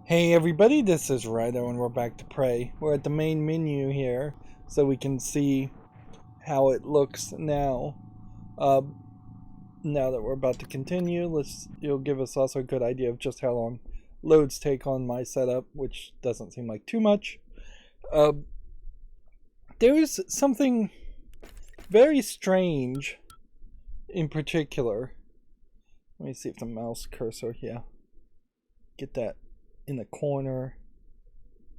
Hey everybody, this is Rydo and we're back to Prey. We're at the main menu here so we can see how it looks now. Uh, Now that we're about to continue, you'll give us also a good idea of just how long loads take on my setup, which doesn't seem like too much. Uh, there is something very strange in particular. Let me see if the mouse cursor, get that in the corner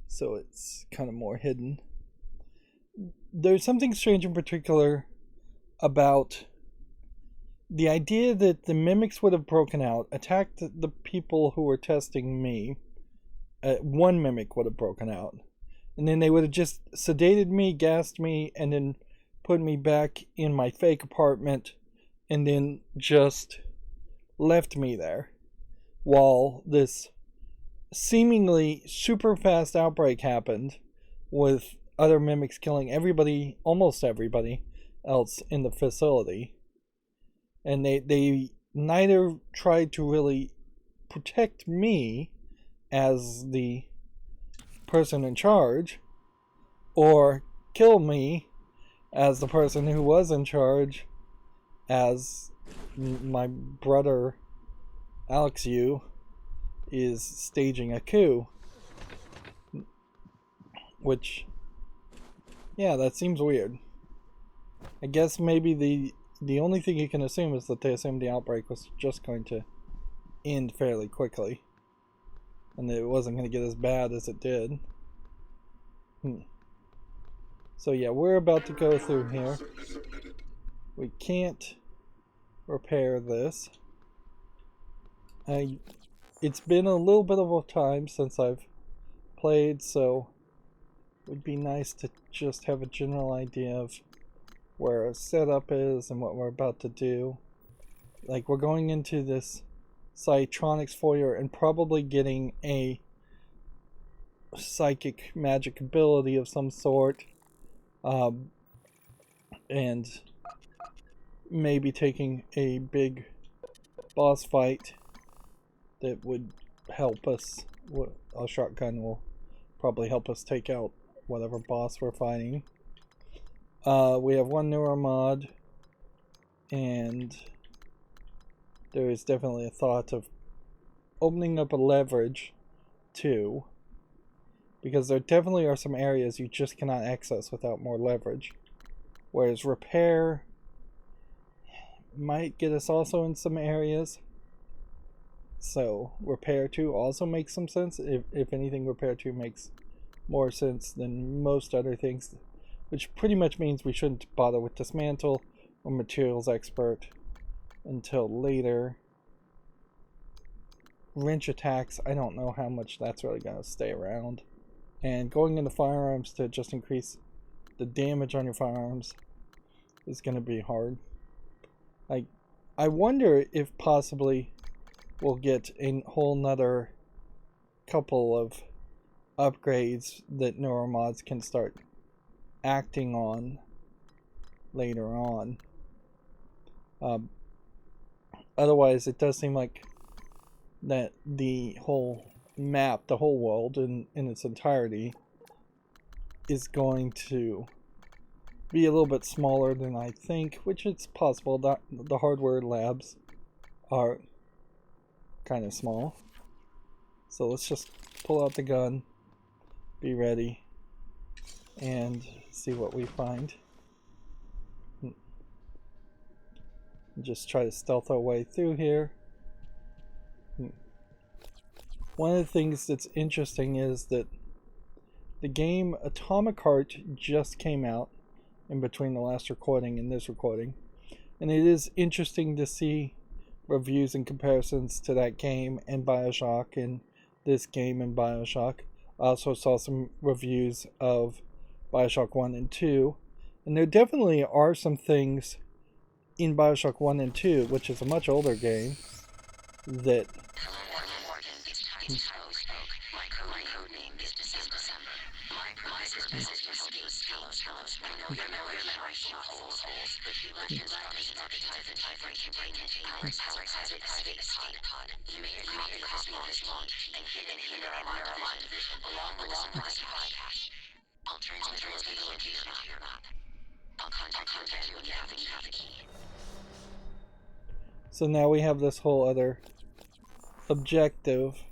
so it's kind of more hidden. There's something strange in particular about the idea that the mimics would have broken out, attacked the people who were testing me. One mimic would have broken out, and then they would have just sedated me, gassed me, and then put me back in my fake apartment, and then just left me there while this seemingly super fast outbreak happened with other mimics killing everybody, almost everybody else in the facility. And they neither tried to really protect me as the person in charge or kill me as the person who was in charge, as my brother Alex Yu is staging a coup. Which, yeah, that seems weird. I guess maybe the only thing you can assume is that they assumed the outbreak was just going to end fairly quickly, and that it wasn't going to get as bad as it did. So yeah, we're about to go through here. We can't repair this. It's been a little bit of a time since I've played, so it would be nice to just have a general idea of where our setup is and what we're about to do. Like, we're going into this Psytronics foyer and probably getting a psychic magic ability of some sort, and maybe taking a big boss fight that would help us. A shotgun will probably help us take out whatever boss we're fighting. We have one neuromod, and there is definitely a thought of opening up a leverage too, because there definitely are some areas you just cannot access without more leverage, whereas repair might get us also in some areas. So repair 2 also makes some sense. If anything, repair 2 makes more sense than most other things, which pretty much means we shouldn't bother with dismantle or materials expert until later. Wrench attacks, I don't know how much that's really going to stay around. And going into firearms to just increase the damage on your firearms is going to be hard. I wonder if possibly we'll get a whole nother couple of upgrades that neuromods can start acting on later on. Otherwise, it does seem like that the whole map, the whole world in its entirety, is going to be a little bit smaller than I think, which it's possible that the hardware labs are kind of small. So let's just pull out the gun, be ready, and see what we find. Just try to stealth our way through here. One of the things that's interesting is that the game Atomic Heart just came out in between the last recording and this recording, and it is interesting to see reviews and comparisons to that game and Bioshock and this game and Bioshock. I also saw some reviews of Bioshock 1 and 2, and there definitely are some things in Bioshock 1 and 2, which is a much older game, that So now we have this whole other objective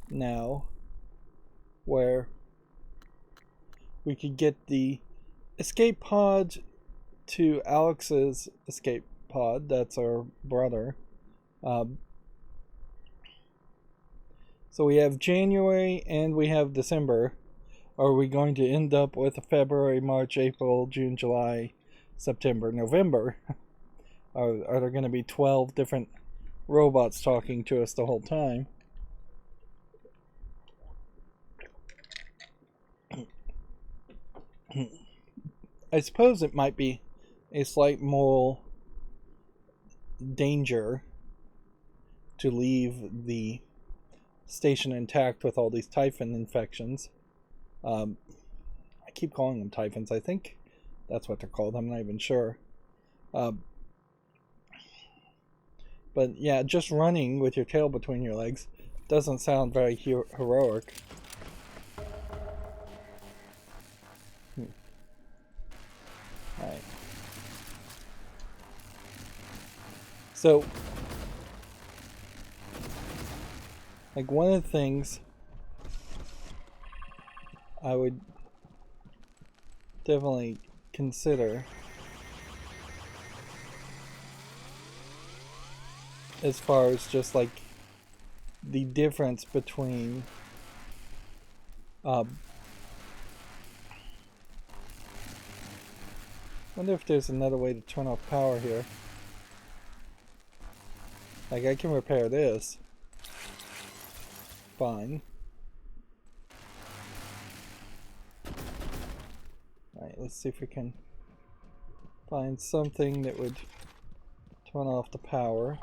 now where we could get the escape pod to Alex's escape pod. That's our brother. So we have January and we have December. Are we going to end up with February, March, April, June, July, September, November? Are there going to be 12 different robots talking to us the whole time? I suppose it might be a slight moral danger to leave the station intact with all these typhon infections. I keep calling them typhons. I think that's what they're called. I'm not even sure. But yeah, just running with your tail between your legs doesn't sound very heroic. Alright. So, like, one of the things I would definitely consider as far as just like the difference between wonder if there's another way to turn off power here. Like, I can repair this fine. Alright, let's see if we can find something that would turn off the power.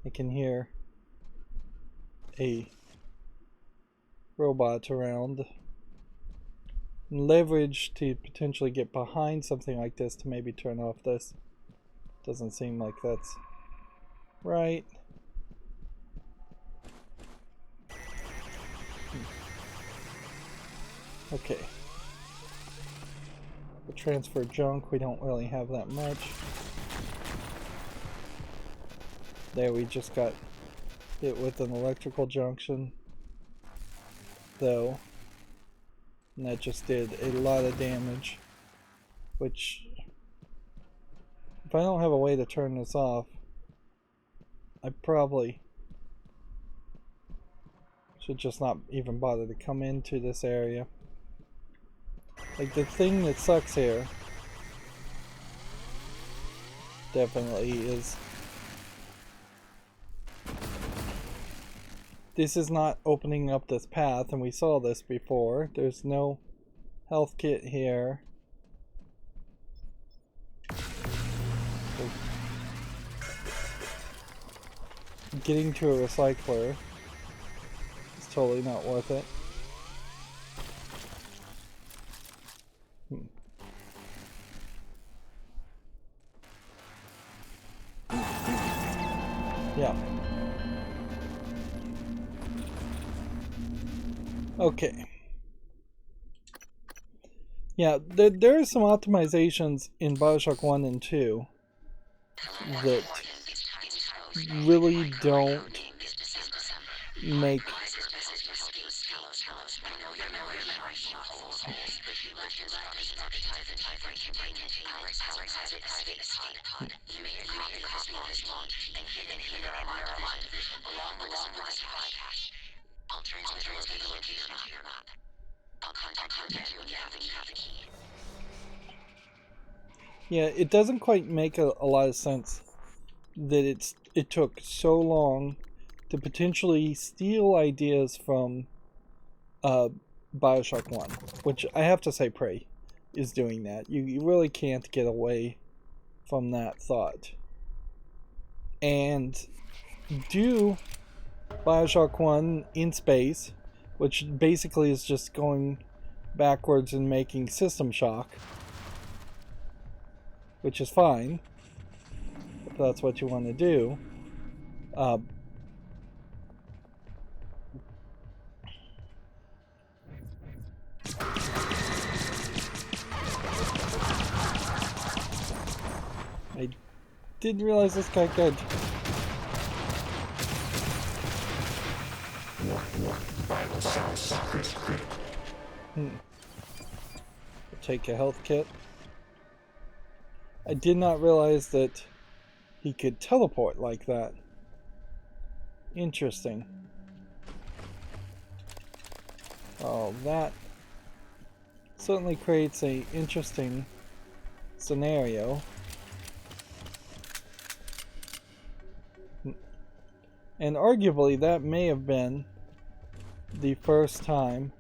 I can hear a robot around. Leverage to potentially get behind something like this to maybe turn off this. Doesn't seem like that's right. Okay. The transfer junk, we don't really have that much. There, we just got hit with an electrical junction, though, and that just did a lot of damage, which, if I don't have a way to turn this off, I probably should just not even bother to come into this area. Like, the thing that sucks here definitely is this is not opening up this path, and we saw this before. There's no health kit here. So getting to a recycler is totally not worth it. Yeah. Okay. Yeah, there are some optimizations in Bioshock 1 and 2 that really don't make yeah, it doesn't quite make a lot of sense that it took so long to potentially steal ideas from Bioshock 1, which I have to say Prey is doing that. You really can't get away from that thought. And do Bioshock 1 in space, which basically is just going backwards and making System Shock. which is fine if that's what you want to do. I didn't realize this guy could. Take a health kit. I did not realize that he could teleport like that. Interesting. Oh, that certainly creates an interesting scenario. And arguably that may have been the first time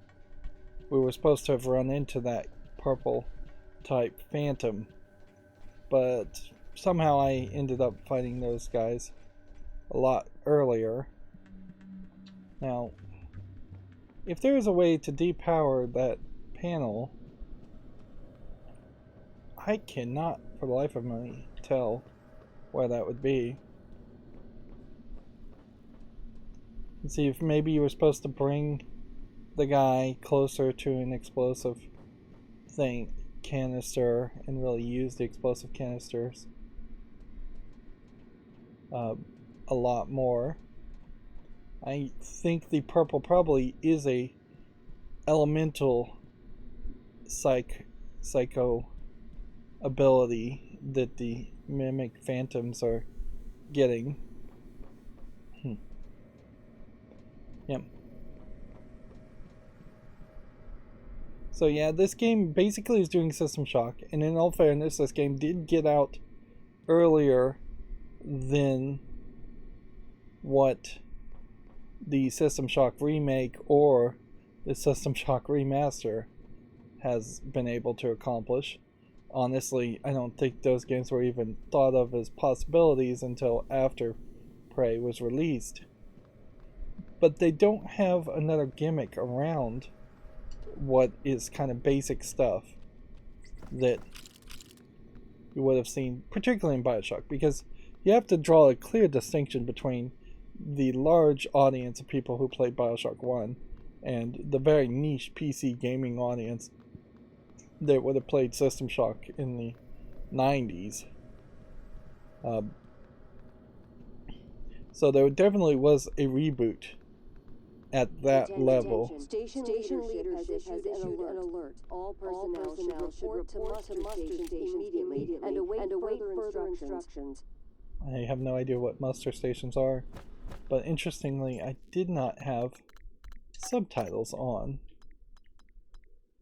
we were supposed to have run into that purple type phantom. But somehow I ended up fighting those guys a lot earlier. Now, if there is a way to depower that panel, I cannot for the life of me tell where that would be. Let's see if maybe you were supposed to bring the guy closer to an explosive thing canister and really use the explosive canisters a lot more. I think the purple probably is a elemental psycho ability that the mimic phantoms are getting. Yep. So yeah, this game basically is doing System Shock, and in all fairness, this game did get out earlier than what the System Shock remake or the System Shock remaster has been able to accomplish. Honestly, I don't think those games were even thought of as possibilities until after Prey was released. But they don't have another gimmick around what is kind of basic stuff that you would have seen, particularly in Bioshock, because you have to draw a clear distinction between the large audience of people who played Bioshock 1 and the very niche PC gaming audience that would have played System Shock in the 90s. So there definitely was a reboot at that level. Station leadership has issued an alert. All personnel should report to muster stations immediately and await further instructions. I have no idea what muster stations are, but interestingly, I did not have subtitles on.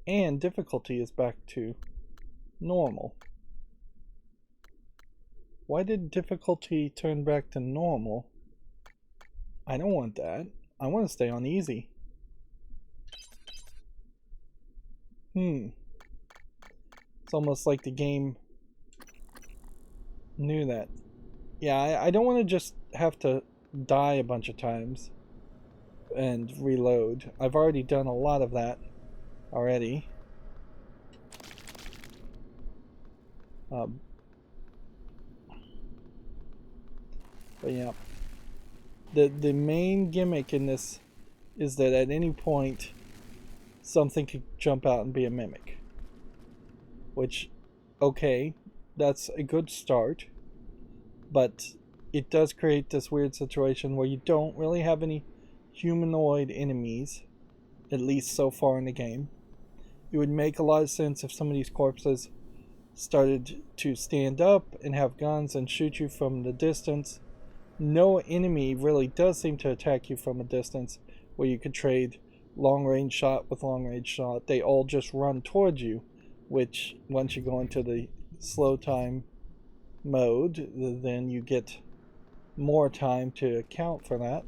And difficulty is back to normal. Why did difficulty turn back to normal? I don't want that. I want to stay on easy. It's almost like the game knew that. Yeah, I don't want to just have to die a bunch of times and reload. I've already done a lot of that already. But yeah. The main gimmick in this is that at any point something could jump out and be a mimic. Which, okay, that's a good start, but it does create this weird situation where you don't really have any humanoid enemies, at least so far in the game. It would make a lot of sense if some of these corpses started to stand up and have guns and shoot you from the distance. No enemy really does seem to attack you from a distance where you could trade long range shot with long range shot. They all just run towards you, which once you go into the slow time mode, then you get more time to account for that.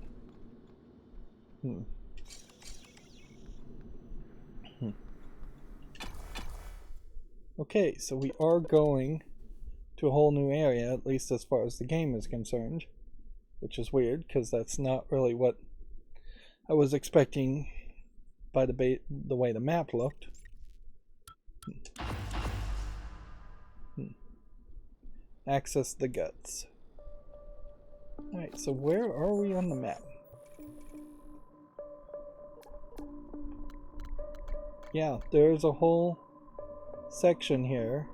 Okay, so we are going to a whole new area, at least as far as the game is concerned, which is weird because that's not really what I was expecting by the way the map looked. access the guts. Alright, so where are we on the map? Yeah, there's a whole section here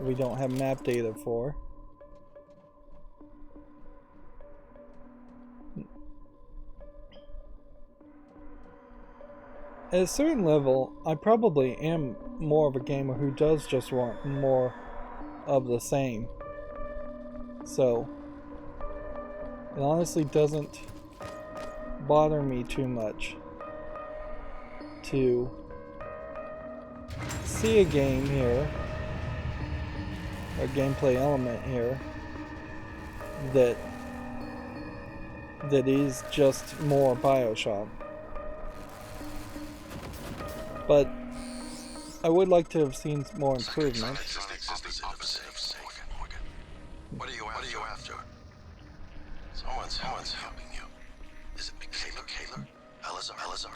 we don't have map data for. At a certain level, I probably am more of a gamer who does just want more of the same. So, it honestly doesn't bother me too much to see a game here, a gameplay element here, that is just more BioShock. But I would like to have seen more improvement. What are you after? Someone's helping you. Is it Michaela? Elazar?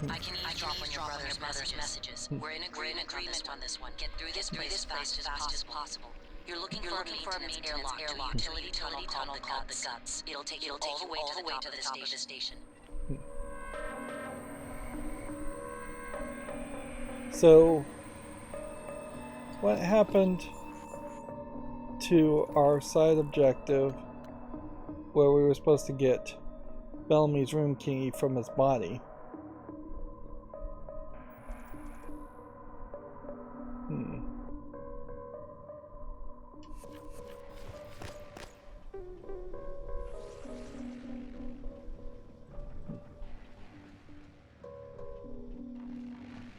I can eavesdrop on your brother's messages. We're in agreement on this one. Get through this place as fast as possible. You're looking for a maintenance airlock utility tunnel called the Guts. It'll take you all the way to the top of the station. So, what happened to our side objective where we were supposed to get Bellamy's room key from his body?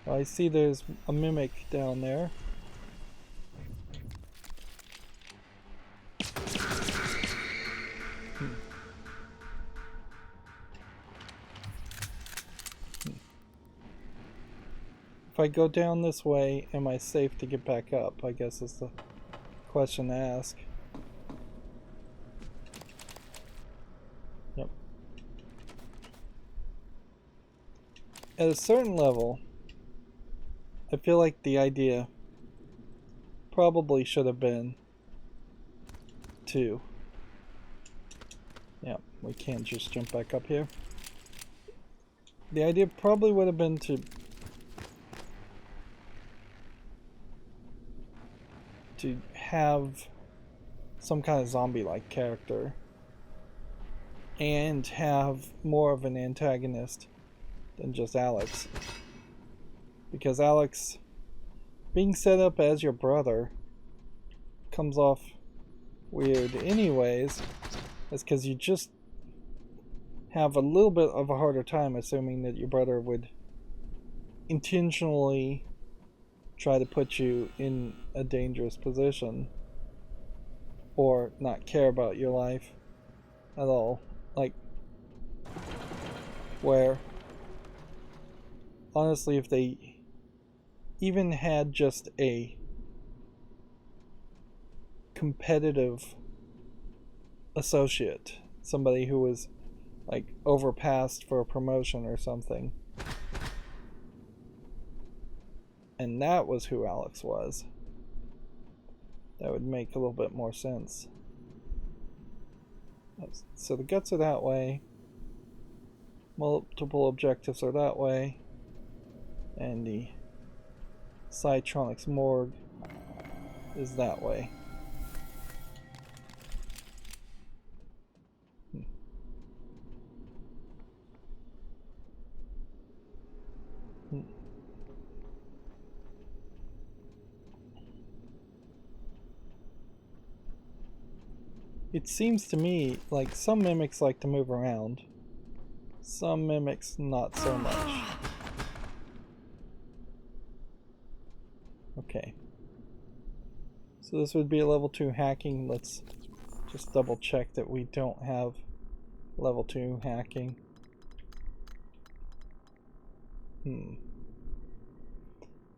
I see there's a mimic down there. If I go down this way, am I safe to get back up? I guess is the question to ask. Yep. At a certain level, I feel like the idea probably should have been to... Yeah, we can't just jump back up here. The idea probably would have been to have some kind of zombie-like character and have more of an antagonist than just Alex. Because Alex being set up as your brother comes off weird anyways. That's because you just have a little bit of a harder time assuming that your brother would intentionally try to put you in a dangerous position or not care about your life at all. Like, where honestly, if they even had just a competitive associate, somebody who was like overpassed for a promotion or something, and that was who Alex was, that would make a little bit more sense. So the guts are that way, multiple objectives are that way, and the Psytronics morgue is that way. It seems to me like some mimics like to move around, some mimics not so much. Okay. So this would be a level 2 hacking. Let's just double check that we don't have level 2 hacking.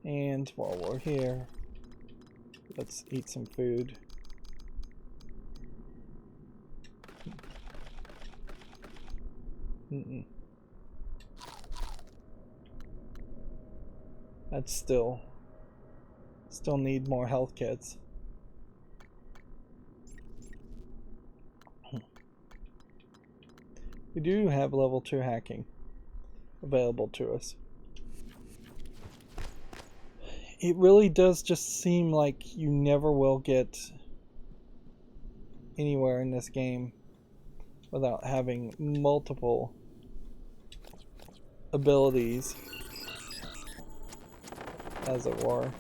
And while we're here, let's eat some food. That's still Still need more health kits. We do have level 2 hacking available to us. It really does just seem like you never will get anywhere in this game without having multiple abilities, as it were.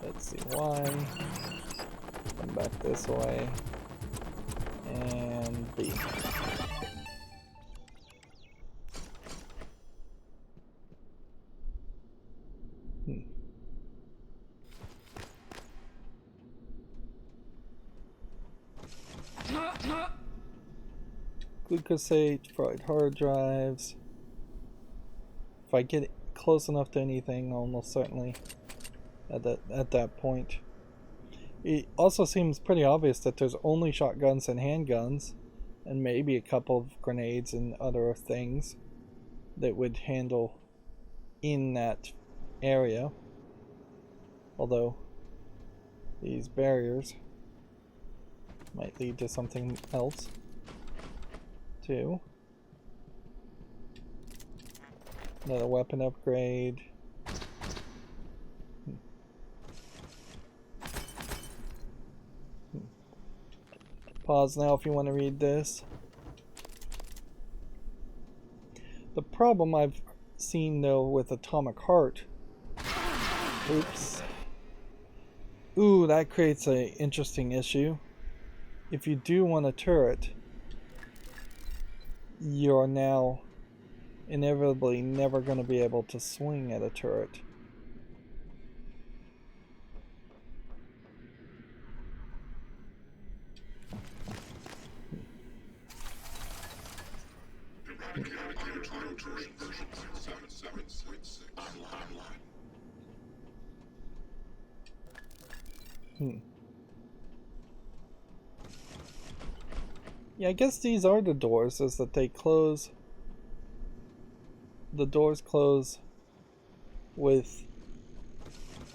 Let's see why. Come back this way. And B. Glucosate, fried hard drives. If I get close enough to anything, almost certainly at that point. It also seems pretty obvious that there's only shotguns and handguns, and maybe a couple of grenades and other things that would handle in that area. Although these barriers might lead to something else too. Another weapon upgrade. Pause now if you want to read this. The problem I've seen though with Atomic Heart. Oops. Ooh, that creates an interesting issue. If you do want a turret, you're now inevitably never going to be able to swing at a turret. Yeah, I guess these are the doors, is that they close. The doors close with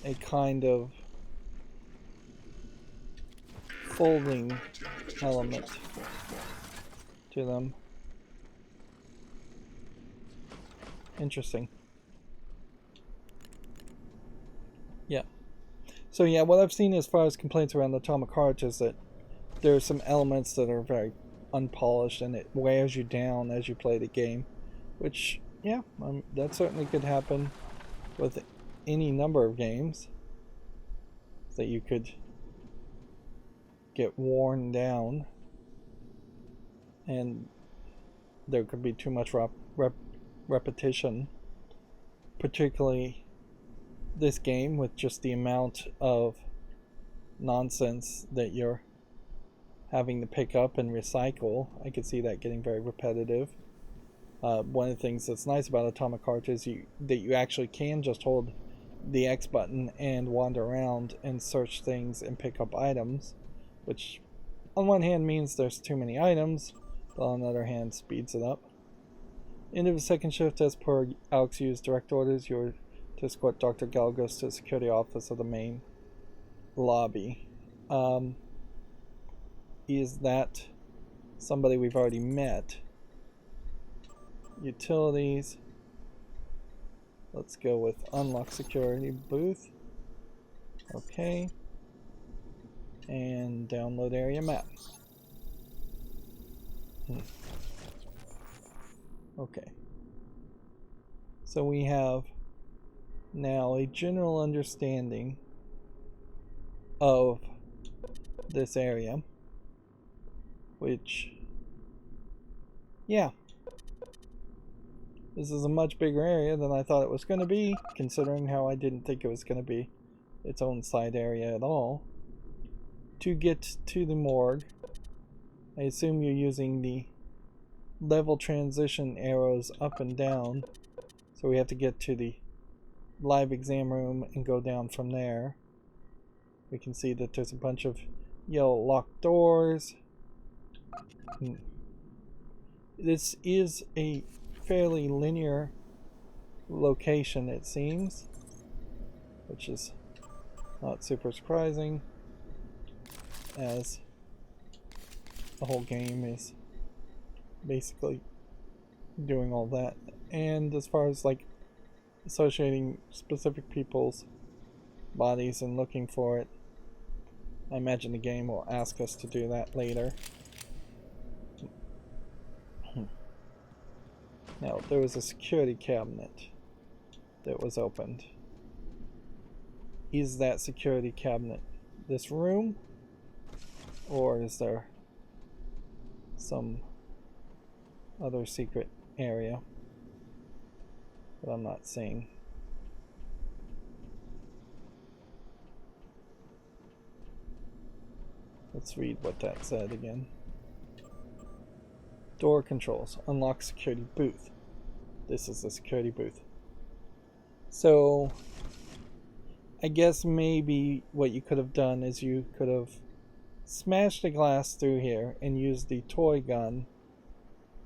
a kind of folding element to them. Interesting. Yeah. So yeah, what I've seen as far as complaints around the Atomic Heart is that there are some elements that are very unpolished and it wears you down as you play the game, which, yeah, that certainly could happen with any number of games, that you could get worn down and there could be too much repetition, particularly this game with just the amount of nonsense that you're having to pick up and recycle. I could see that getting very repetitive. One of the things that's nice about Atomic Heart is that you actually can just hold the X button and wander around and search things and pick up items, which on one hand means there's too many items, but on the other hand speeds it up. End of the second shift, as per Alex Yu's direct orders, you're to escort Dr. Galgos to the security office of the main lobby. Is that somebody we've already met? Utilities. Let's go with unlock security booth. Okay. And download area map. Okay. So we have now a general understanding of this area, which, yeah, this is a much bigger area than I thought it was going to be, considering how I didn't think it was going to be its own side area at all. To get to the morgue, I assume you're using the level transition arrows up and down, so we have to get to the live exam room and go down from there. We can see that there's a bunch of yellow locked doors. This is a fairly linear location, it seems, which is not super surprising, as the whole game is basically doing all that. And as far as like associating specific people's bodies and looking for it, I imagine the game will ask us to do that later. Now, there was a security cabinet that was opened. Is that security cabinet this room? Or is there some other secret area that I'm not seeing? Let's read what that said again. Door controls. Unlock security booth. This is the security booth. So, I guess maybe what you could have done is you could have smashed the glass through here and used the toy gun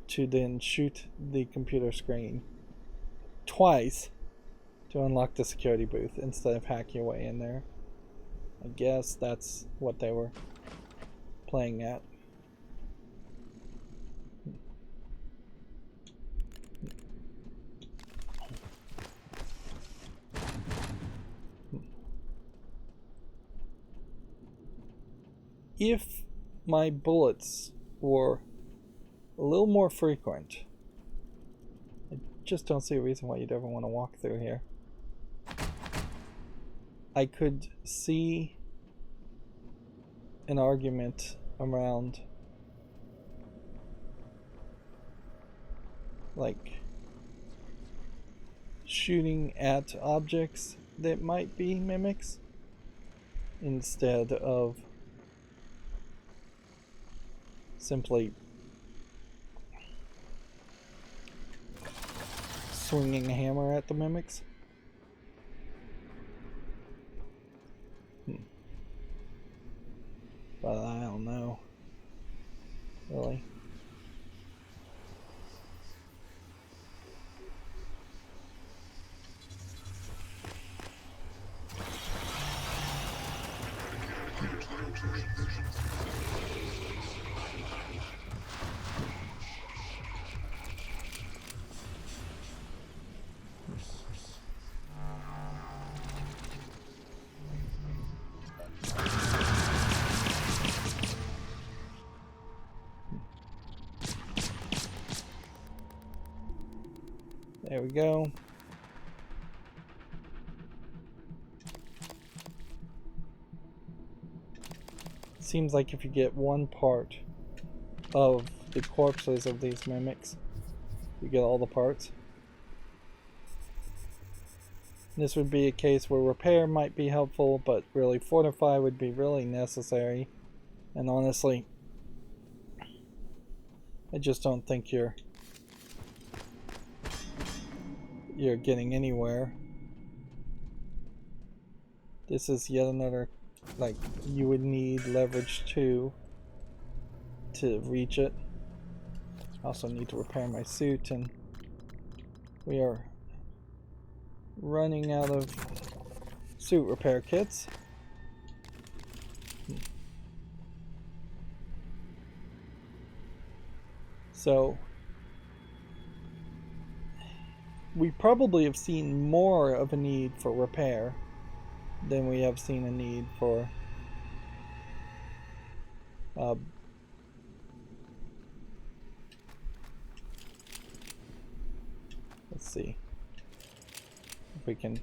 to then shoot the computer screen twice to unlock the security booth instead of hack your way in there. I guess that's what they were playing at. If my bullets were a little more frequent, I just don't see a reason why you'd ever want to walk through here. I could see an argument around like shooting at objects that might be mimics instead of simply swinging a hammer at the mimics. But I don't know, really. There we go. Seems like if you get one part of the corpses of these mimics, you get all the parts. This would be a case where repair might be helpful, but really fortify would be really necessary. And honestly, I just don't think you're getting anywhere. This is yet another, like, you would need leverage 2 to reach it. I also need to repair my suit, and we are running out of suit repair kits. So we probably have seen more of a need for repair than we have seen a need for let's see if we can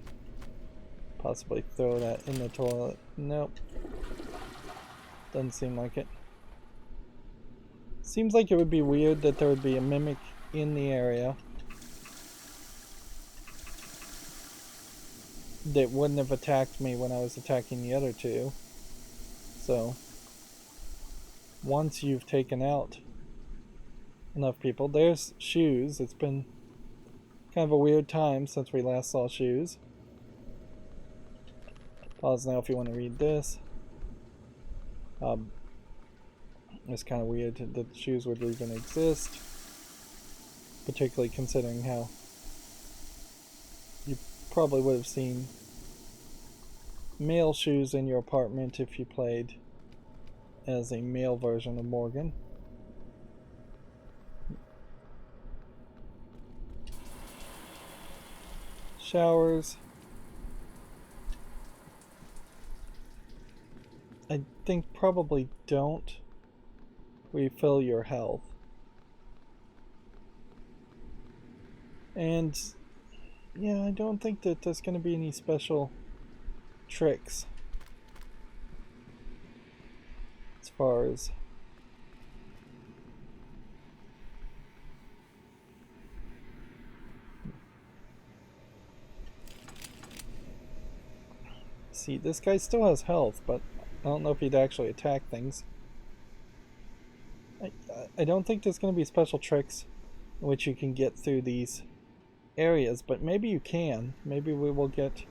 possibly throw that in the toilet. Nope, doesn't seem like it. Seems like it would be weird that there would be a mimic in the area that wouldn't have attacked me when I was attacking the other two. So once you've taken out enough people, there's Shoes. It's been kind of a weird time since we last saw Shoes. Pause now if you want to read this. It's kind of weird that Shoes would even exist, particularly considering how you probably would have seen male shoes in your apartment if you played as a male version of Morgan. Showers. I think probably don't refill your health. And yeah, I don't think that there's going to be any special tricks as far as see, this guy still has health, but I don't know if he'd actually attack things. I don't think there's going to be special tricks in which you can get through these areas, but maybe you can. Maybe we will get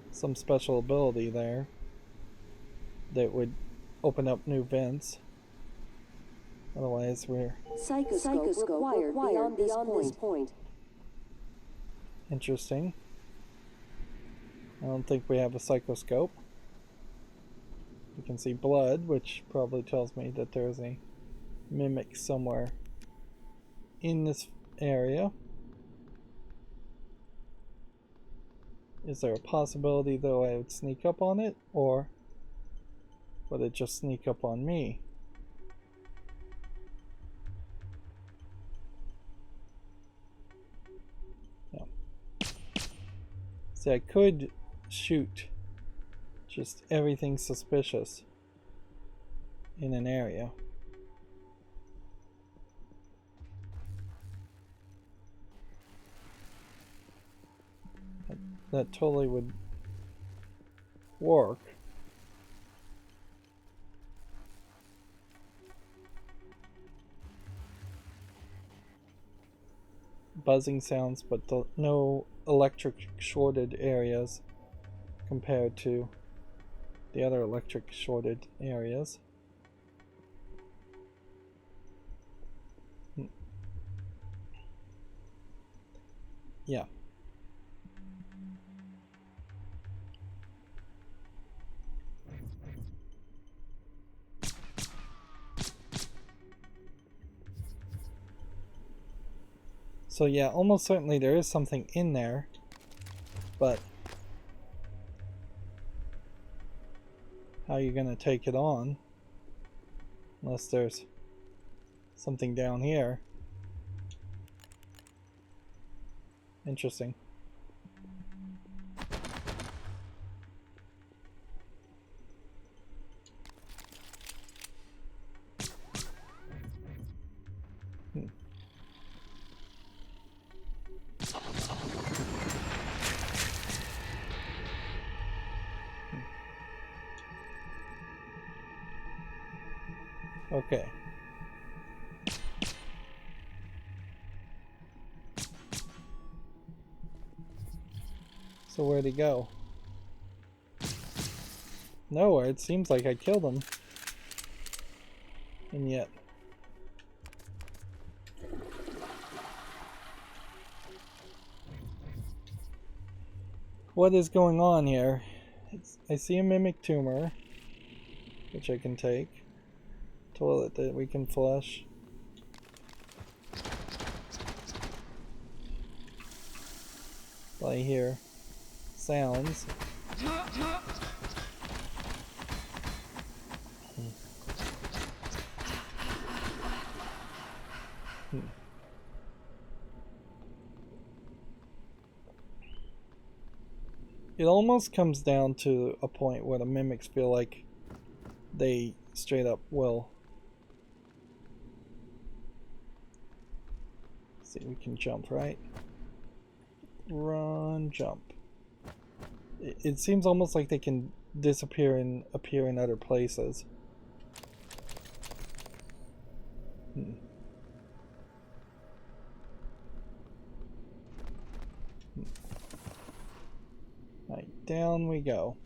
some special ability there that would open up new vents. Otherwise, we're Psychoscope required beyond this point. interesting. I don't think we have a psychoscope. You can see blood, which probably tells me that there's a mimic somewhere in this area. Is there a possibility, though, I would sneak up on it, or would it just sneak up on me? No. See, I could shoot just everything suspicious in an area. That totally would work. Buzzing sounds, but no electric shorted areas compared to the other electric shorted areas. Yeah. So yeah, almost certainly there is something in there, but how are you going to take it on? Unless there's something down here. Interesting. Okay. So where'd he go? Nowhere. It seems like I killed him. And yet... what is going on here? I see a mimic tumor, which I can take. Toilet that we can flush. I hear sounds. It almost comes down to a point where the mimics feel like they straight up will. Let's see, we can jump, right? Run, jump. It seems almost like they can disappear and appear in other places. Right, down we go.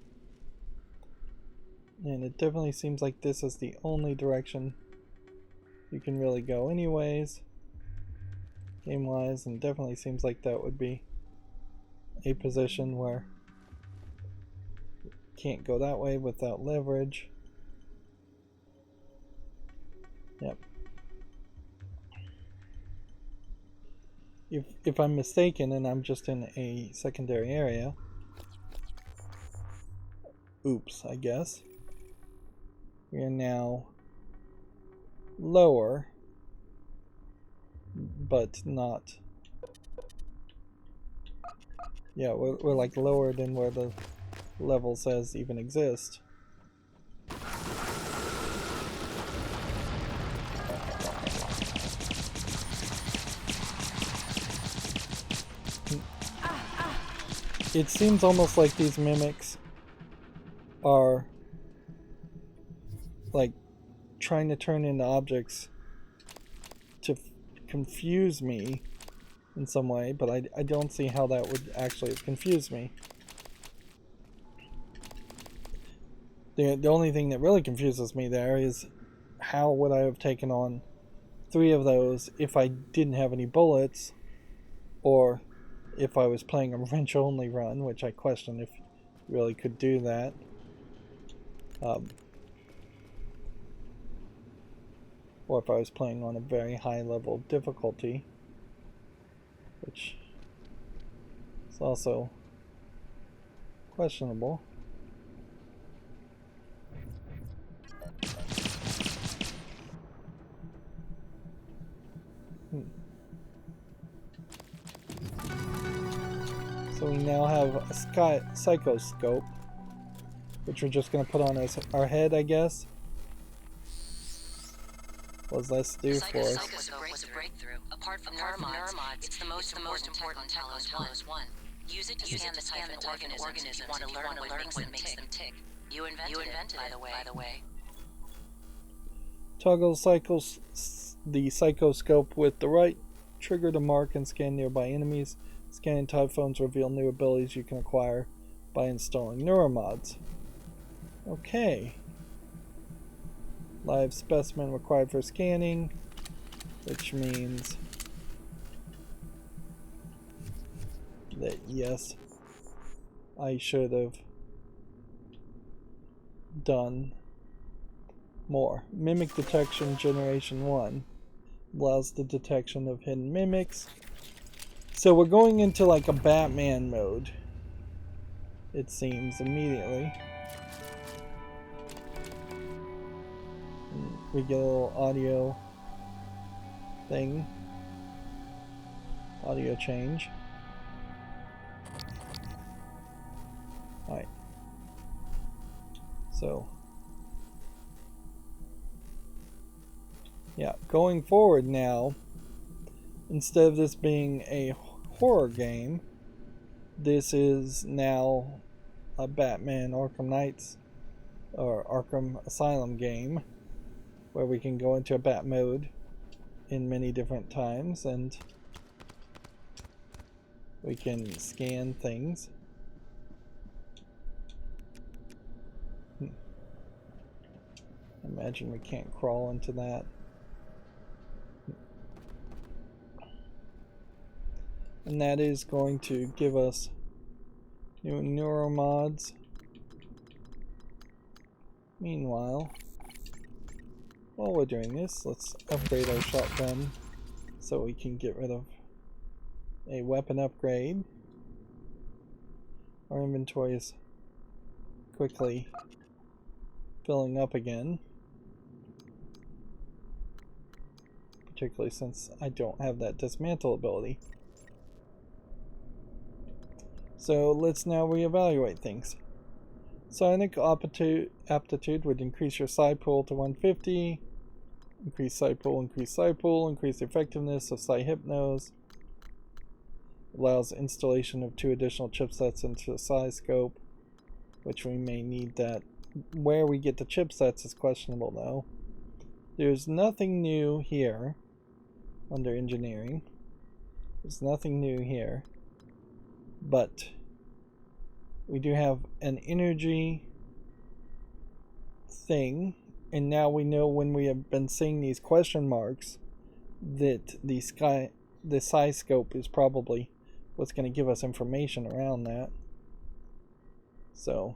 And it definitely seems like this is the only direction you can really go anyways, game-wise, and definitely seems like that would be a position where can't go that way without leverage. Yep. If I'm mistaken and I'm just in a secondary area, oops, I guess, we are now lower, but not, yeah, we're like lower than where the level says even exist. It seems almost like these mimics are like trying to turn into objects to confuse me in some way, but I don't see how that would actually confuse me. The only thing that really confuses me there is how would I have taken on 3 of those if I didn't have any bullets, or if I was playing a wrench only run, which I question if you really could do that. Or if I was playing on a very high level of difficulty, which is also questionable. So we now have a psychoscope, which we're just going to put on our head, I guess. What does this do for us? Psychoscope was a breakthrough. Apart from neuromods, it's the most important Talos I. Use it to scan the type of organisms you want to learn what makes them tick. You invented it, by the way. Toggle the psychoscope with the right trigger to mark and scan nearby enemies. Scanning typhones reveal new abilities you can acquire by installing neuromods. Okay. Live specimen required for scanning, which means that yes, I should have done more. Mimic detection generation 1 allows the detection of hidden mimics. So we're going into like a Batman mode, it seems, immediately. We get a little audio thing. Audio change. Alright. So, yeah, going forward now, instead of this being a horror game, this is now a Batman Arkham Knights or Arkham Asylum game, where we can go into a bat mode in many different times and we can scan things. Imagine we can't crawl into that. And that is going to give us new neuromods. Meanwhile, while we're doing this, let's upgrade our shotgun so we can get rid of a weapon upgrade. Our inventory is quickly filling up again, particularly since I don't have that dismantle ability. So let's now reevaluate things. Psionic aptitude would increase your psi pool to 150. Increase psi pool, increase the effectiveness of psi hypnose. Allows installation of 2 additional chipsets into the psi scope, which we may need that. Where we get the chipsets is questionable though. There's nothing new here under engineering. There's nothing new here. But we do have an energy thing, and now we know when we have been seeing these question marks that the psi scope is probably what's going to give us information around that. So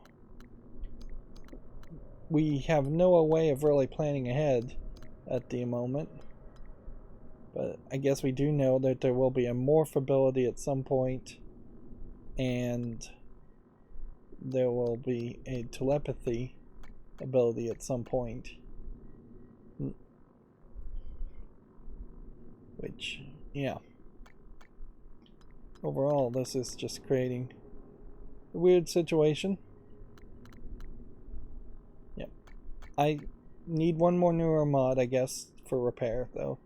we have no way of really planning ahead at the moment. But I guess we do know that there will be a morph ability at some point, and there will be a telepathy ability at some point. Which, yeah. Overall, this is just creating a weird situation. Yep. I need one more neuro mod, I guess, for repair, though.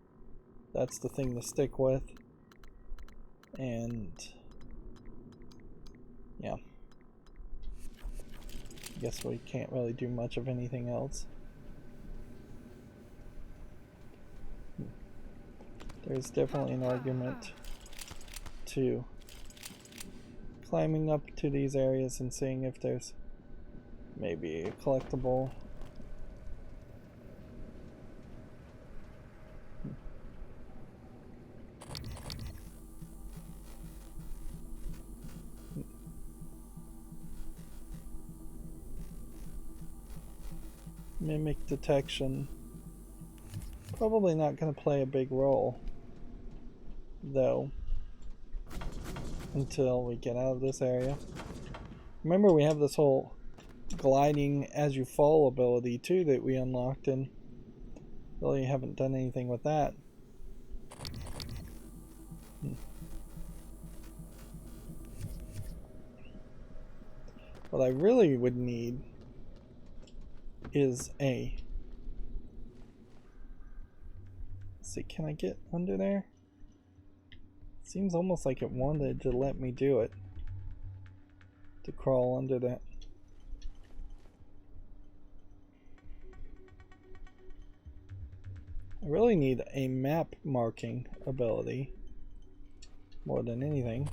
That's the thing to stick with. And yeah. I guess we can't really do much of anything else. There's definitely an argument to climbing up to these areas and seeing if there's maybe a collectible. Mimic detection. Probably not going to play a big role, though, until we get out of this area. Remember, we have this whole gliding as you fall ability too that we unlocked, and really haven't done anything with that. What I really would need is a... Let's see, can I get under there? Seems almost like it wanted to let me do it. To crawl under that. I really need a map marking ability more than anything.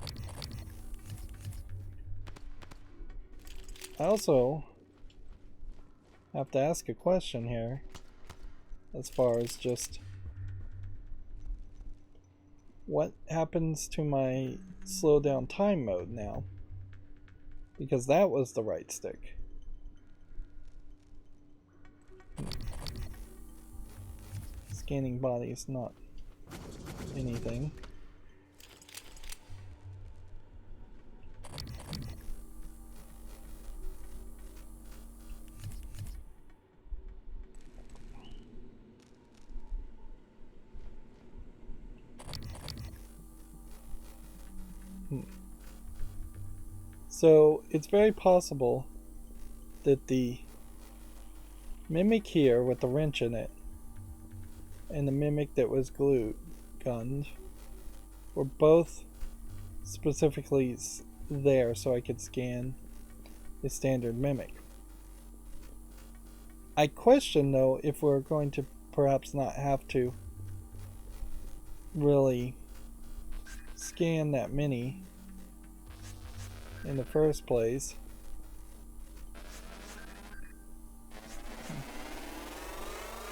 I also have to ask a question here as far as just what happens to my slow down time mode now, because that was the right stick. Scanning body is not anything. So it's very possible that the mimic here with the wrench in it and the mimic that was gunned were both specifically there so I could scan the standard mimic. I question though if we're going to perhaps not have to really scan that many in the first place.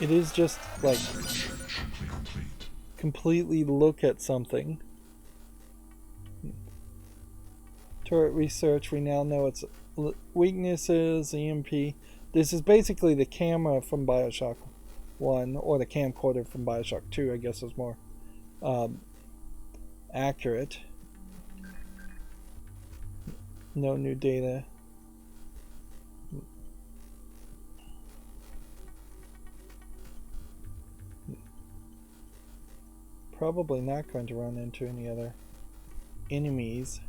It is just like completely look at something. Turret research, we now know its weaknesses, EMP. This is basically the camera from Bioshock 1, or the camcorder from Bioshock 2, I guess is more accurate. No new data. Probably not going to run into any other enemies.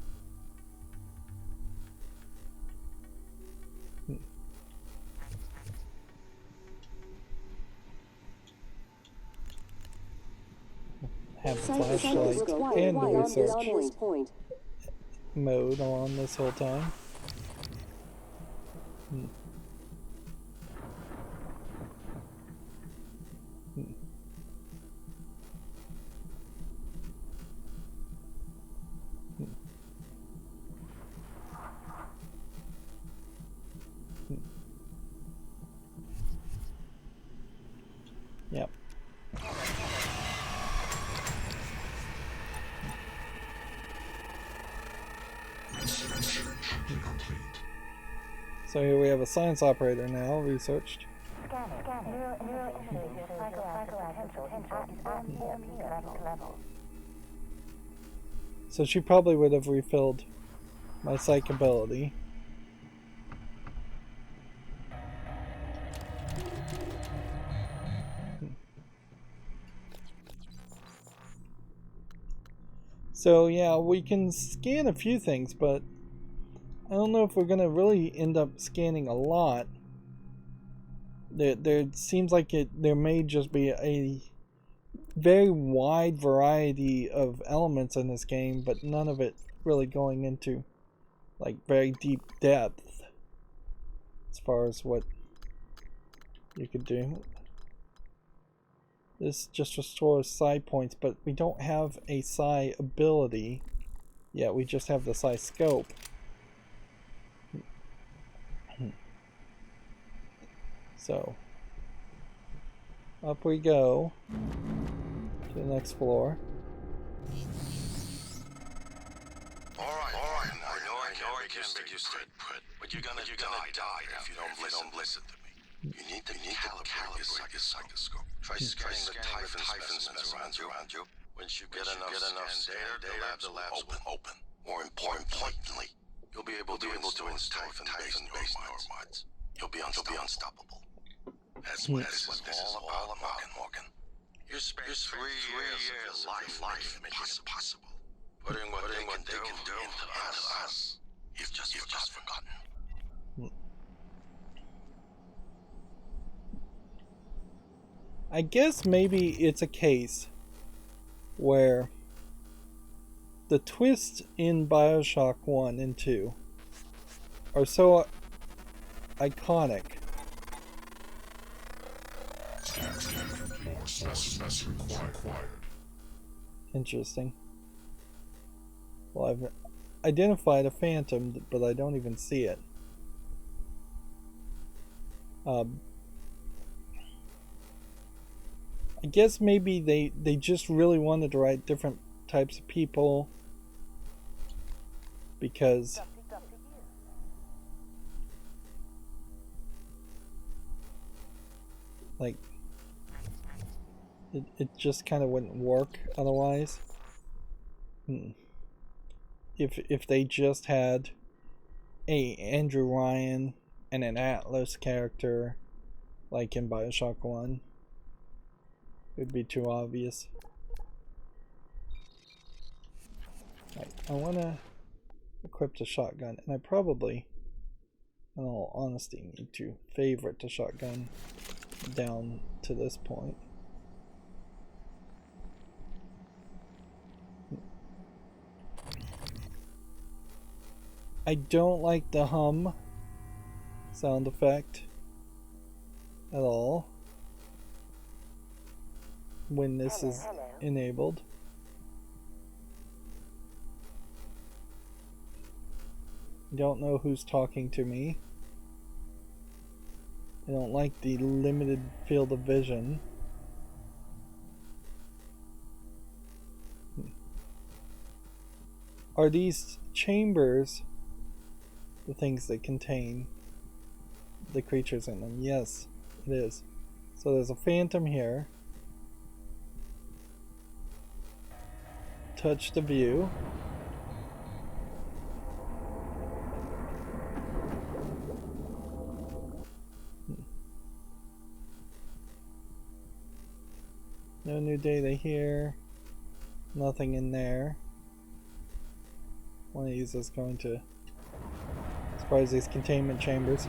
Have the flashlight and the research mode on this whole time. Yep. So here we have a science operator now, researched. So she probably would have refilled my psych ability. So yeah, we can scan a few things, but I don't know if we're gonna really end up scanning a lot. There seems like there may just be a very wide variety of elements in this game, but none of it really going into like very deep depth as far as what you could do. This just restores psi points, but we don't have a psi ability yet. We just have the psi scope. So up we go to the next floor. Alright, I know I can make you straight, but you're gonna die if you don't listen to me. You need to calibrate your psychoscope. Try scanning the Typhon specimens around you. Once you get enough scans there, the labs will open. More importantly, you'll be able to install Typhon-based neuromods. You'll be unstoppable. That's what this is all about, Morgan. You spent 3 years of your life making it possible. Putting what they can do into us. You've just forgotten. I guess maybe it's a case where the twists in BioShock 1 and 2 are so iconic. Interesting. Well, I've identified a phantom, but I don't even see it. I guess maybe they just really wanted to write different types of people because like it just kind of wouldn't work otherwise. If they just had a Andrew Ryan and an Atlas character like in BioShock 1, it would be too obvious. Right, I want to equip the shotgun, and I probably, in all honesty, need to favorite the shotgun down to this point. I don't like the hum sound effect at all when this is enabled. Don't know who's talking to me. I don't like the limited field of vision. Are these chambers the things that contain the creatures in them? Yes, it is. So there's a phantom here. Touch the view. No new data here. Nothing in there. One of these is going to surprise these containment chambers.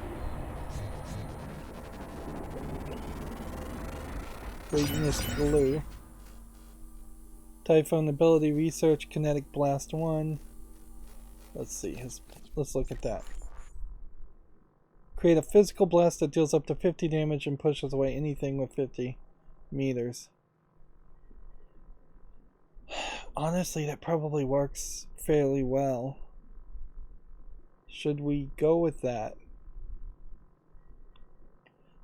Weakness glue. Typhon ability research kinetic blast 1. Let's see. Let's look at that. Create a physical blast that deals up to 50 damage and pushes away anything with 50 meters. Honestly, that probably works fairly well. Should we go with that?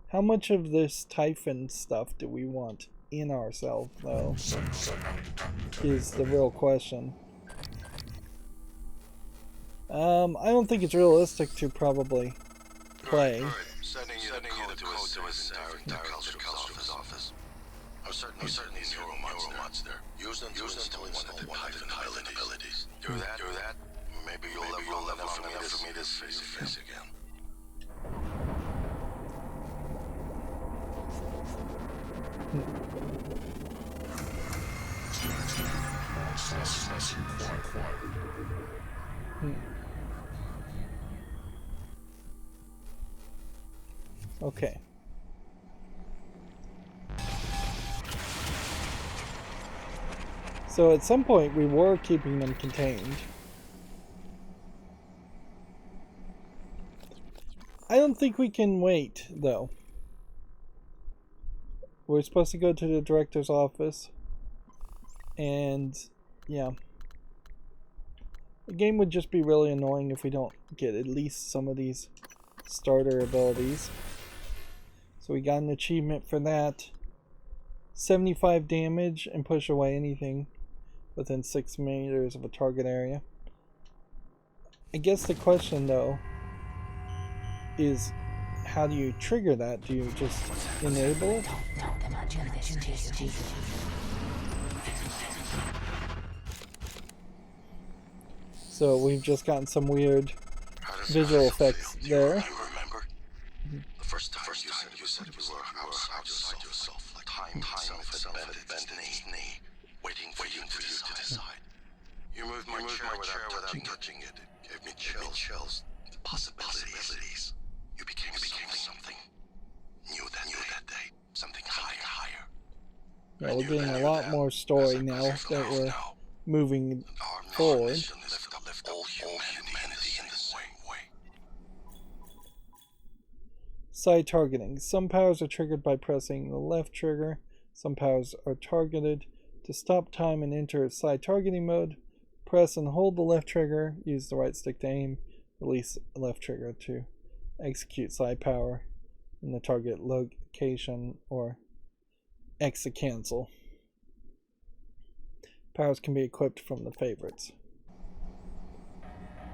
How much of this Typhon stuff do we want in ourselves, though, is the real question. I don't think it's realistic to probably play. Good. Sending you the code to his culture's office. I'm certain these neuromods there. Use them to install one of the abilities. Do that. Maybe you'll level for me this face to face again. Okay. So at some point we were keeping them contained. I don't think we can wait, though. We're supposed to go to the director's office. And, yeah. The game would just be really annoying if we don't get at least some of these starter abilities. So we got an achievement for that. 75 damage and push away anything within 6 meters of a target area. I guess the question, though, is how do you trigger that? Do you just enable it? So we've just gotten some weird visual effects there. You remember? The first time you said you were outside yourself, like time itself had bent its knee, waiting for you to decide. You moved my chair without touching it. It gave me chills. Possibilities. You became something new that day. Something higher. Yeah, we're getting a lot more story now that we're moving forward. Lift all humanity in the same way. Side targeting. Some powers are triggered by pressing the left trigger. Some powers are targeted. To stop time and enter side targeting mode, press and hold the left trigger. Use the right stick to aim. Release left trigger to execute side power in the target location or exit cancel. Powers can be equipped from the favorites.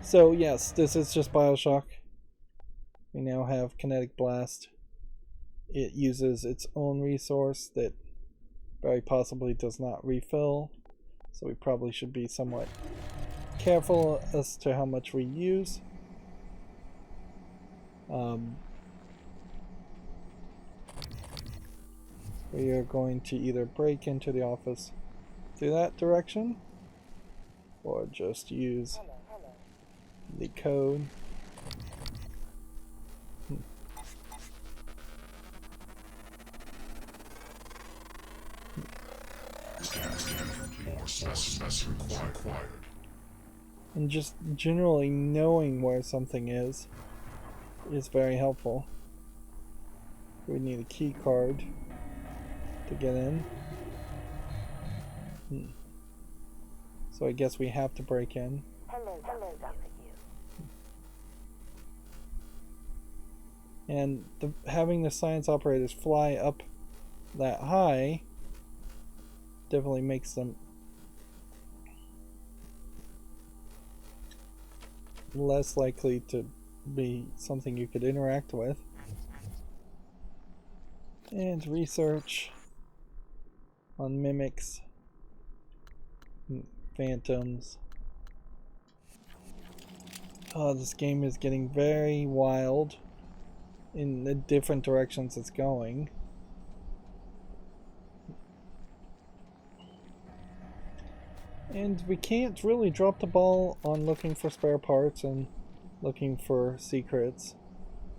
So yes, this is just Bioshock. We now have Kinetic Blast. It uses its own resource that very possibly does not refill, so we probably should be somewhat careful as to how much we use. We are going to either break into the office through that direction or just use the code. And just generally knowing where something is very helpful. We need a key card to get in. So I guess we have to break in. Hello, Dr. And having the science operators fly up that high definitely makes them less likely to be something you could interact with. And research on mimics, phantoms. Oh, this game is getting very wild in the different directions it's going. And we can't really drop the ball on looking for spare parts and looking for secrets,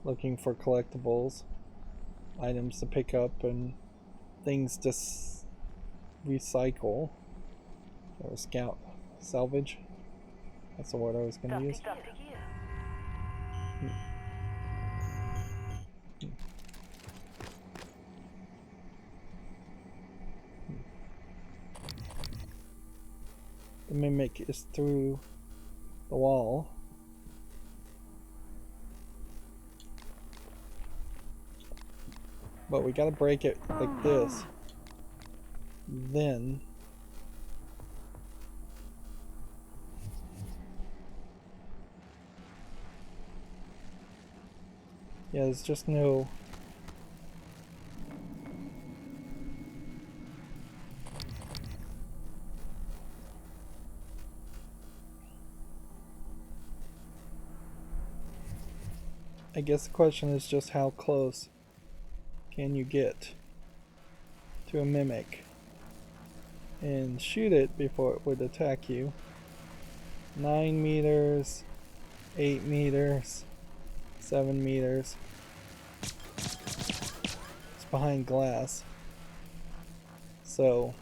looking for collectibles, items to pick up, and things to recycle or salvage. That's the word I was going to use. The mimic is through the wall. But we gotta break it like this. Then Yeah, there's just no... I guess the question is just how close can you get to a mimic and shoot it before it would attack you. 9 meters, 8 meters, 7 meters. It's behind glass. So,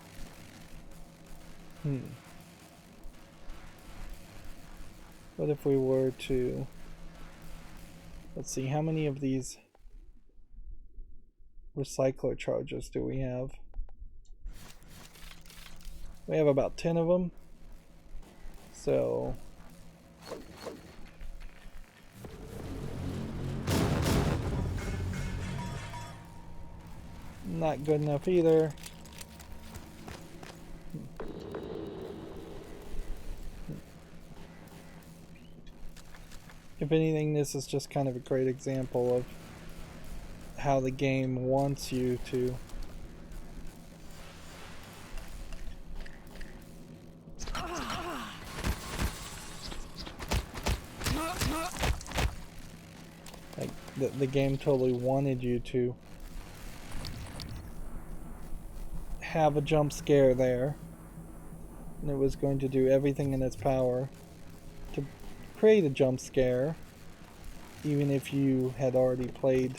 what if we were to... Let's see, how many of these recycler charges do we have? We have about 10 of them. So... not good enough either. If anything, this is just kind of a great example of how the game wants you to like the game totally wanted you to have a jump scare there, and it was going to do everything in its power to create a jump scare, even if you had already played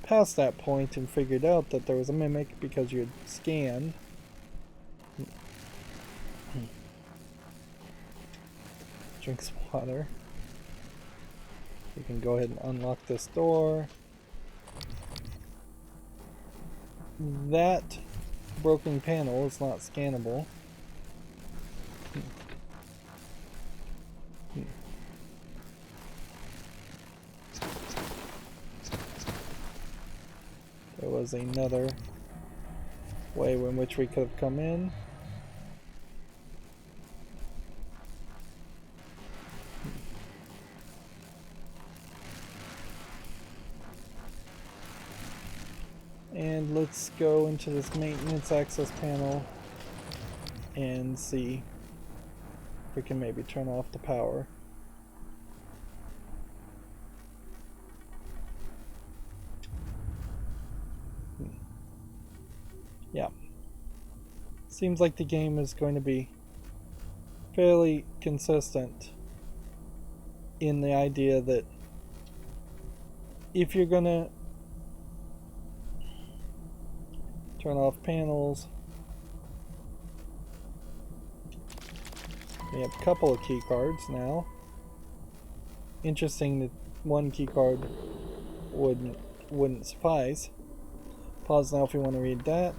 past that point and figured out that there was a mimic because you had scanned. Drink some water. We can go ahead and unlock this door. That broken panel is not scannable. There was another way in which we could have come in. And let's go into this maintenance access panel and see if we can maybe turn off the power. Yeah. Seems like the game is going to be fairly consistent in the idea that if you're gonna turn off panels, we have a couple of key cards now. Interesting that one key card wouldn't suffice. Pause now if you want to read that.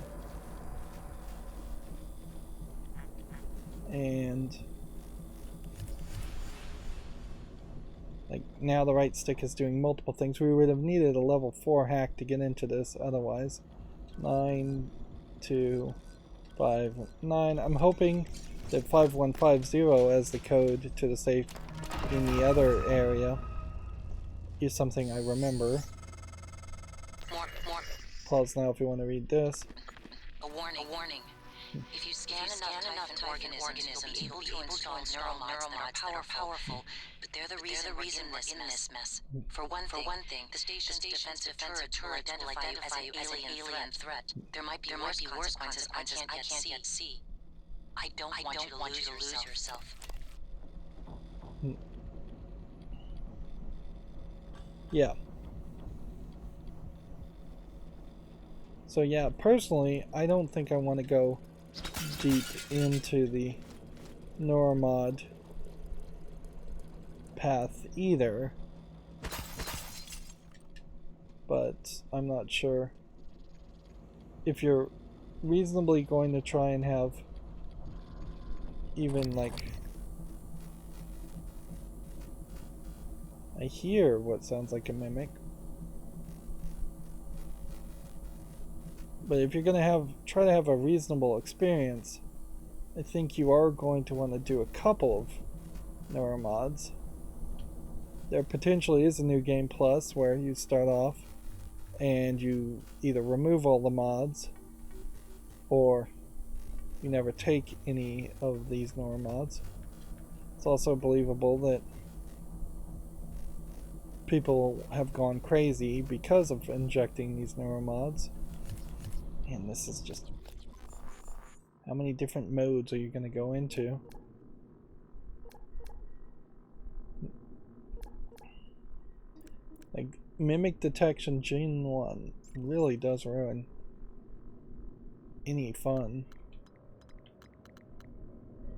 And like now the right stick is doing multiple things. We would have needed a level 4 hack to get into this otherwise. 9, 2, 5, 9. I'm hoping that 5150 as the code to the safe in the other area is something I remember. More. Pause now if you want to read this. A warning. If you scan enough Typhon organisms, you'll be able to install neuromods that are powerful, but they're the reason we're in this mess. For one thing, the station's defensive turret will identify you as an alien threat. There might be worse consequences I can't yet see. I don't want you to lose yourself. Yeah. So yeah, personally, I don't think I want to go deep into the neuromod path either, but I'm not sure if you're reasonably going to try and have even like, I hear what sounds like a mimic, but if you're going to try to have a reasonable experience, I think you are going to want to do a couple of neuromods. there potentially is a new game plus where you start off and you either remove all the mods or you never take any of these neuromods. It's also believable that people have gone crazy because of injecting these neuromods. And this is just... how many different modes are you going to go into? Like, mimic detection Gen 1 really does ruin any fun.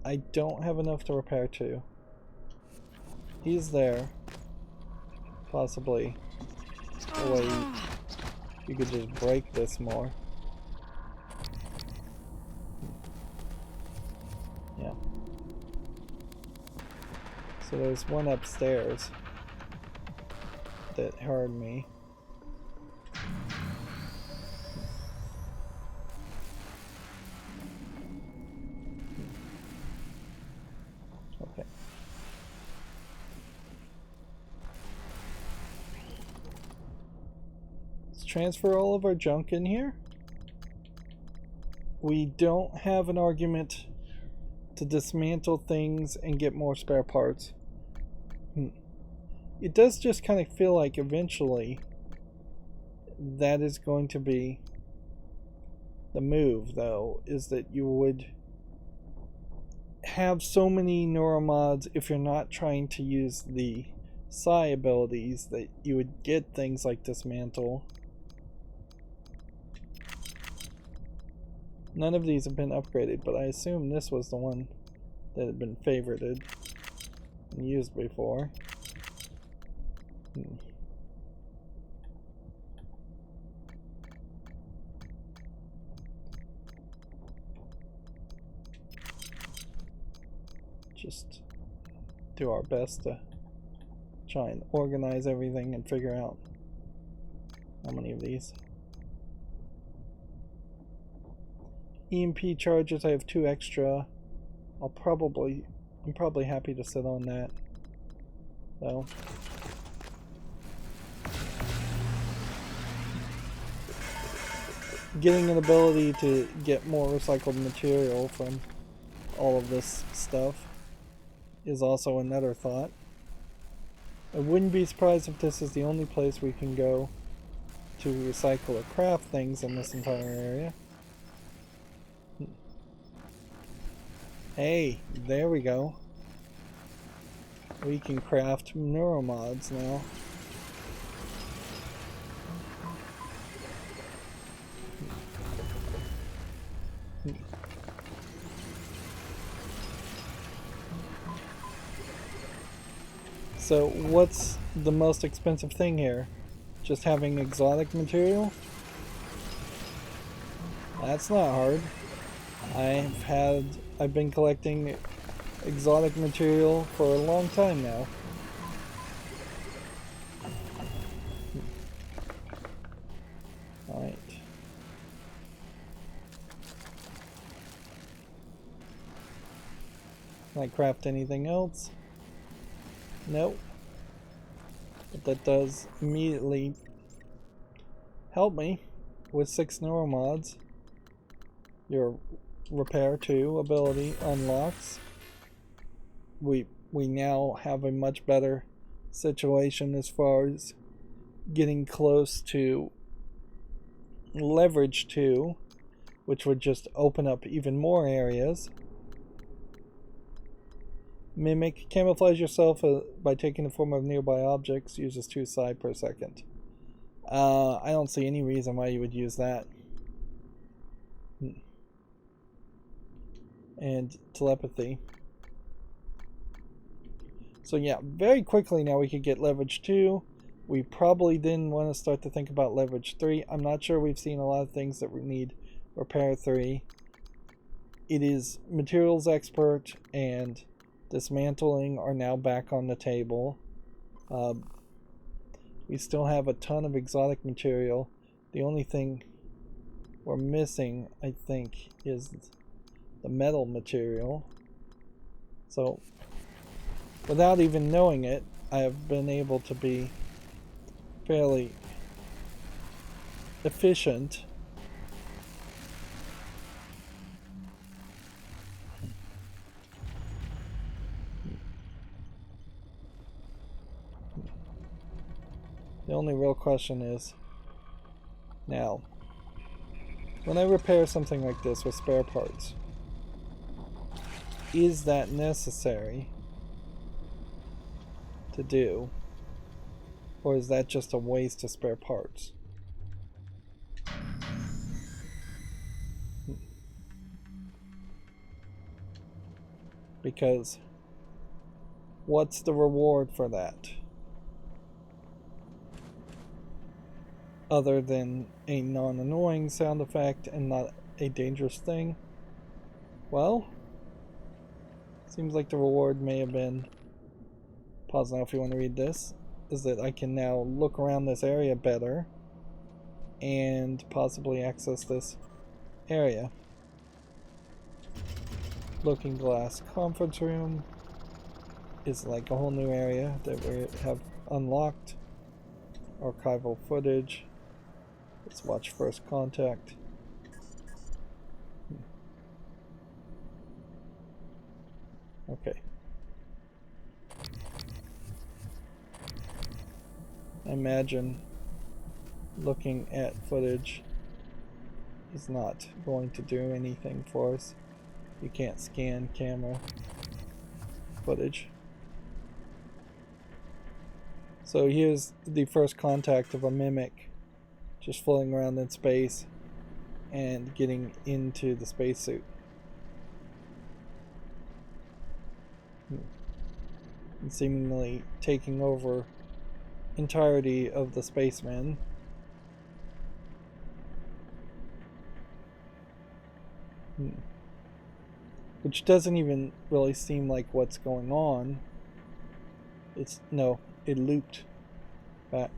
I don't have enough to repair 2. He's there. Possibly a way you could just break this more. Yeah. So there's one upstairs that heard me. Okay. Let's transfer all of our junk in here. We don't have an argument to dismantle things and get more spare parts. It does just kind of feel like eventually that is going to be the move, though, is that you would have so many neuromods if you're not trying to use the Psi abilities that you would get things like dismantle. None of these have been upgraded, but I assume this was the one that had been favorited and used before. Just do our best to try and organize everything and figure out how many of these. EMP charges, I have 2 extra. I'm probably happy to sit on that, though. Getting an ability to get more recycled material from all of this stuff is also another thought. I wouldn't be surprised if this is the only place we can go to recycle or craft things in this entire area. Hey, there we go. We can craft neuromods now. So what's the most expensive thing here? Just having exotic material? That's not hard. I've been collecting exotic material for a long time now. Alright. Can I craft anything else? Nope. But that does immediately help me with 6 neuromods. Your repair 2 ability unlocks. We now have a much better situation as far as getting close to leverage 2, which would just open up even more areas. Mimic, camouflage yourself by taking the form of nearby objects, uses 2 psi per second. I don't see any reason why you would use that. And telepathy. So yeah, very quickly now we could get leverage 2. We probably then want to start to think about leverage 3. I'm not sure we've seen a lot of things that we need repair 3. It is materials expert and dismantling are now back on the table. We still have a ton of exotic material. The only thing we're missing, I think, is the metal material. So, without even knowing it, I have been able to be fairly efficient. The only real question is, now, when I repair something like this with spare parts, is that necessary to do? Or is that just a waste of spare parts? Because what's the reward for that? Other than a non-annoying sound effect and not a dangerous thing? Well, seems like the reward may have been, pause now if you want to read this, is that I can now look around this area better and possibly access this area. Looking Glass conference room is like a whole new area that we have unlocked. Archival footage. Let's watch First Contact. Okay. I imagine looking at footage is not going to do anything for us. You can't scan camera footage. So here's the first contact of a mimic just floating around in space and getting into the spacesuit. And seemingly taking over entirety of the spacemen. Which doesn't even really seem like what's going on. It looped back.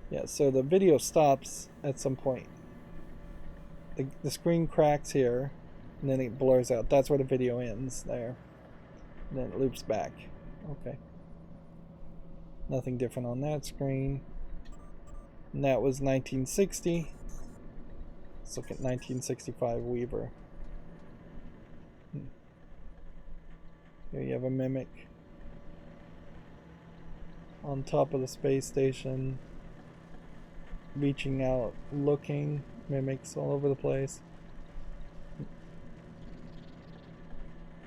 Yeah, so the video stops at some point. The screen cracks here, and then it blurs out. That's where the video ends there. And then it loops back. Okay. Nothing different on that screen. And that was 1960. Let's look at 1965 Weaver. Here you have a mimic on top of the space station, reaching out, looking, mimics all over the place.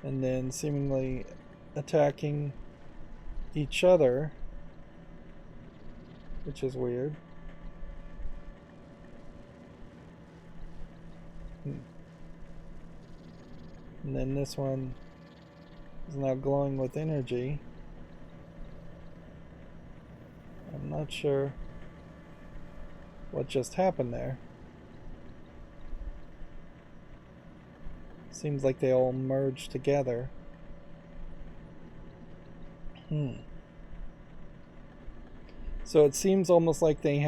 And then seemingly attacking each other, which is weird. And then this one is now glowing with energy. I'm not sure what just happened there. Seems like they all merged together. So it seems almost like they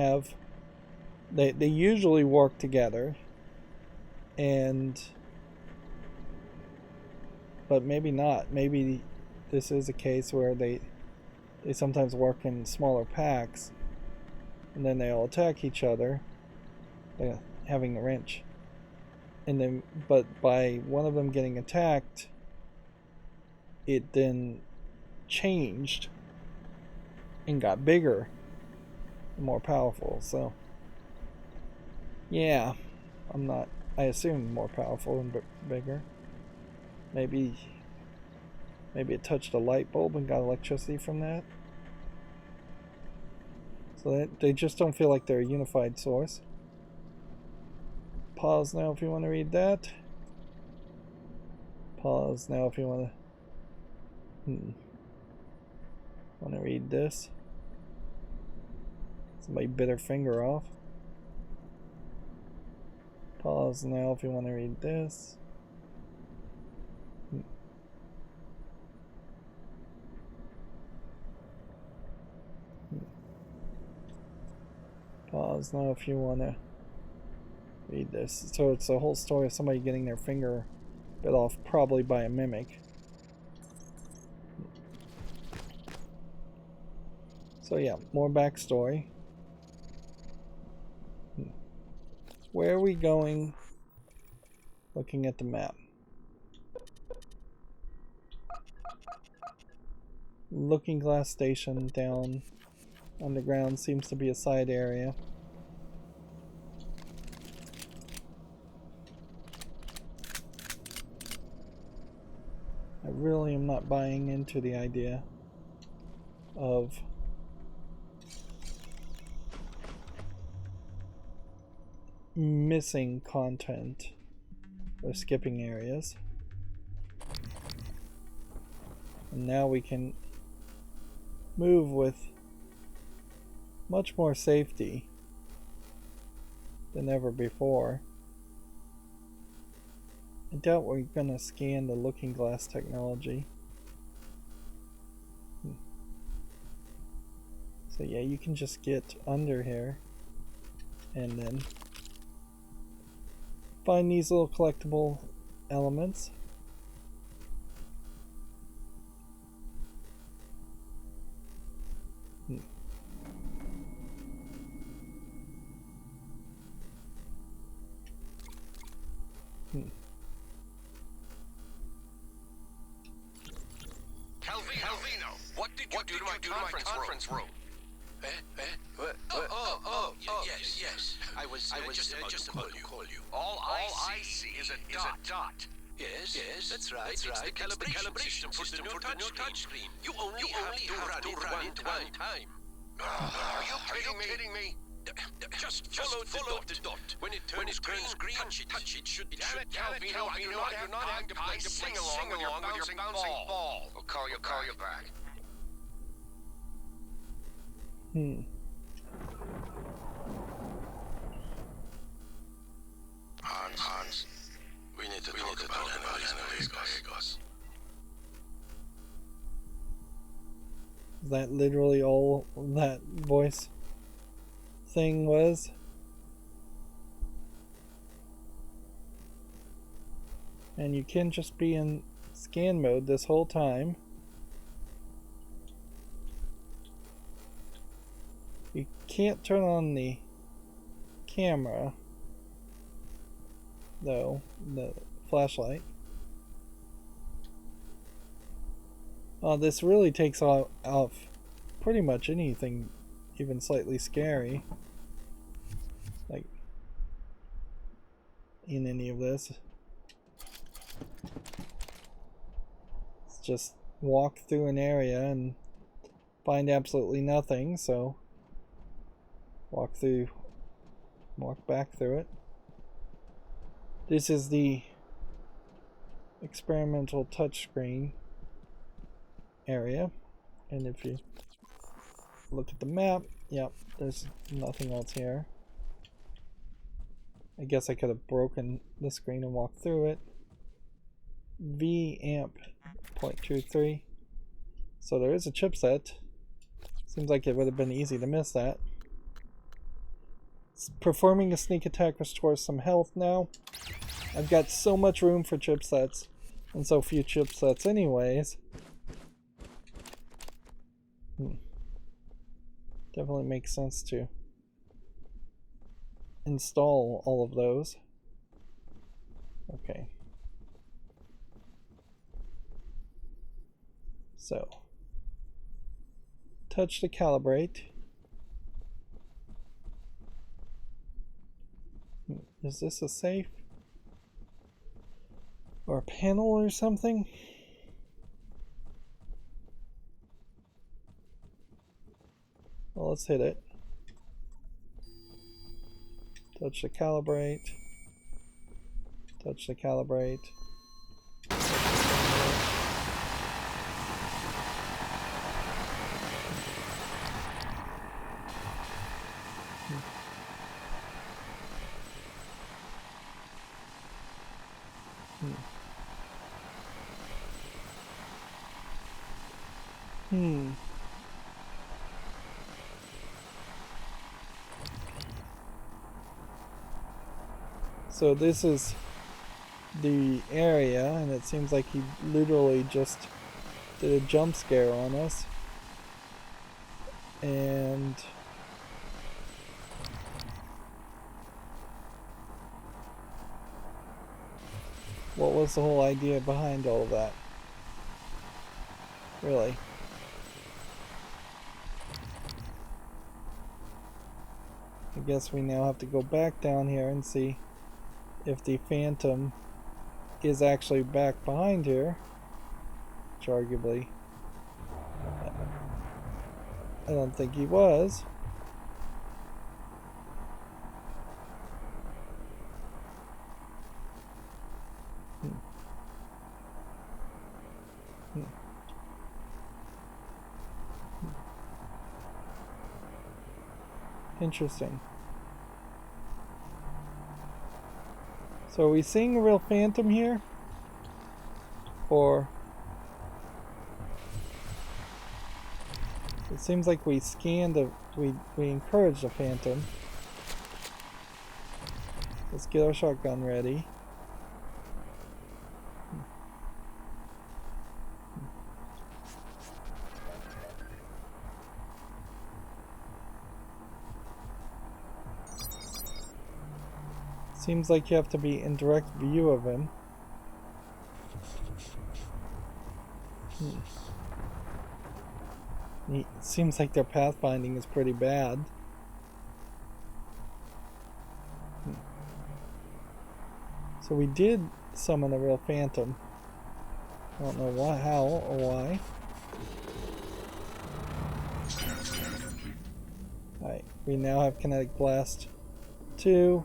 usually work together, but maybe not. Maybe this is a case where they sometimes work in smaller packs, and then they all attack each other, having the wrench. And then, but by one of them getting attacked, it then changed and got bigger and more powerful. So, yeah, I assume more powerful and bigger. Maybe it touched a light bulb and got electricity from that. So they just don't feel like they're a unified source. Pause now if you want to read that. Pause now if you want to read this. Somebody bit her finger off. Pause now if you want to read this. Pause now if you want to read this. So it's a whole story of somebody getting their finger bit off, probably by a mimic. So yeah, more backstory. Where are we going? Looking at the map. Looking Glass Station down underground seems to be a side area. I really am not buying into the idea of missing content or skipping areas. And now we can move with much more safety than ever before. I doubt we're gonna scan the looking glass technology. So yeah, you can just get under here and then find these little collectible elements. Calvino, what did you do to my conference room? Yes. I was just about to call you. All I see is a dot. Yes, that's right. It's the calibration system for the new touch screen. You only have to run it one time. Are you kidding me? Just follow the dot. When it turns green, touch it. Should Calvino, you're not actively sing along with your bouncing ball. We'll call you back. Hans, we need to talk about Annalise. Is that literally all that voice thing was? And you can just be in scan mode this whole time. You can't turn on the camera though, the flashlight. This really takes off pretty much anything even slightly scary, like in any of this. It's just walk through an area and find absolutely nothing, so walk back through it. This is the experimental touchscreen area, and if you look at the map, yep, there's nothing else here. I guess I could have broken the screen and walked through it. V amp 0.23. So there is a chipset. Seems like it would have been easy to miss that. Performing a sneak attack restores some health now. I've got so much room for chipsets and so few chipsets anyways. Definitely makes sense to install all of those. Okay. So, touch to calibrate. Is this a safe? Or a panel or something? Well, let's hit it. Touch to calibrate. Touch to calibrate. So this is the area, and it seems like he literally just did a jump scare on us. And what was the whole idea behind all of that? Really? I guess we now have to go back down here and see if the Phantom is actually back behind here. Which arguably, I don't think he was. Interesting. So are we seeing a real Phantom here? Or it seems like we scanned a we encouraged a Phantom. Let's get our shotgun ready. Seems like you have to be in direct view of him. It seems like their pathfinding is pretty bad. So we did summon a real Phantom. I don't know why, how, or why. Alright, we now have Kinetic Blast 2.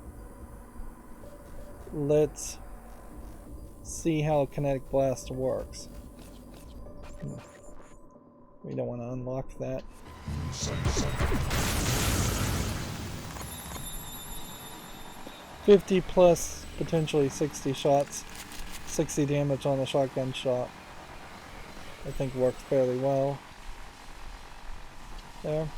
Let's see how Kinetic Blast works. We don't want to unlock that. $50 plus potentially 60 shots. 60 damage on a shotgun shot. I think works fairly well. There.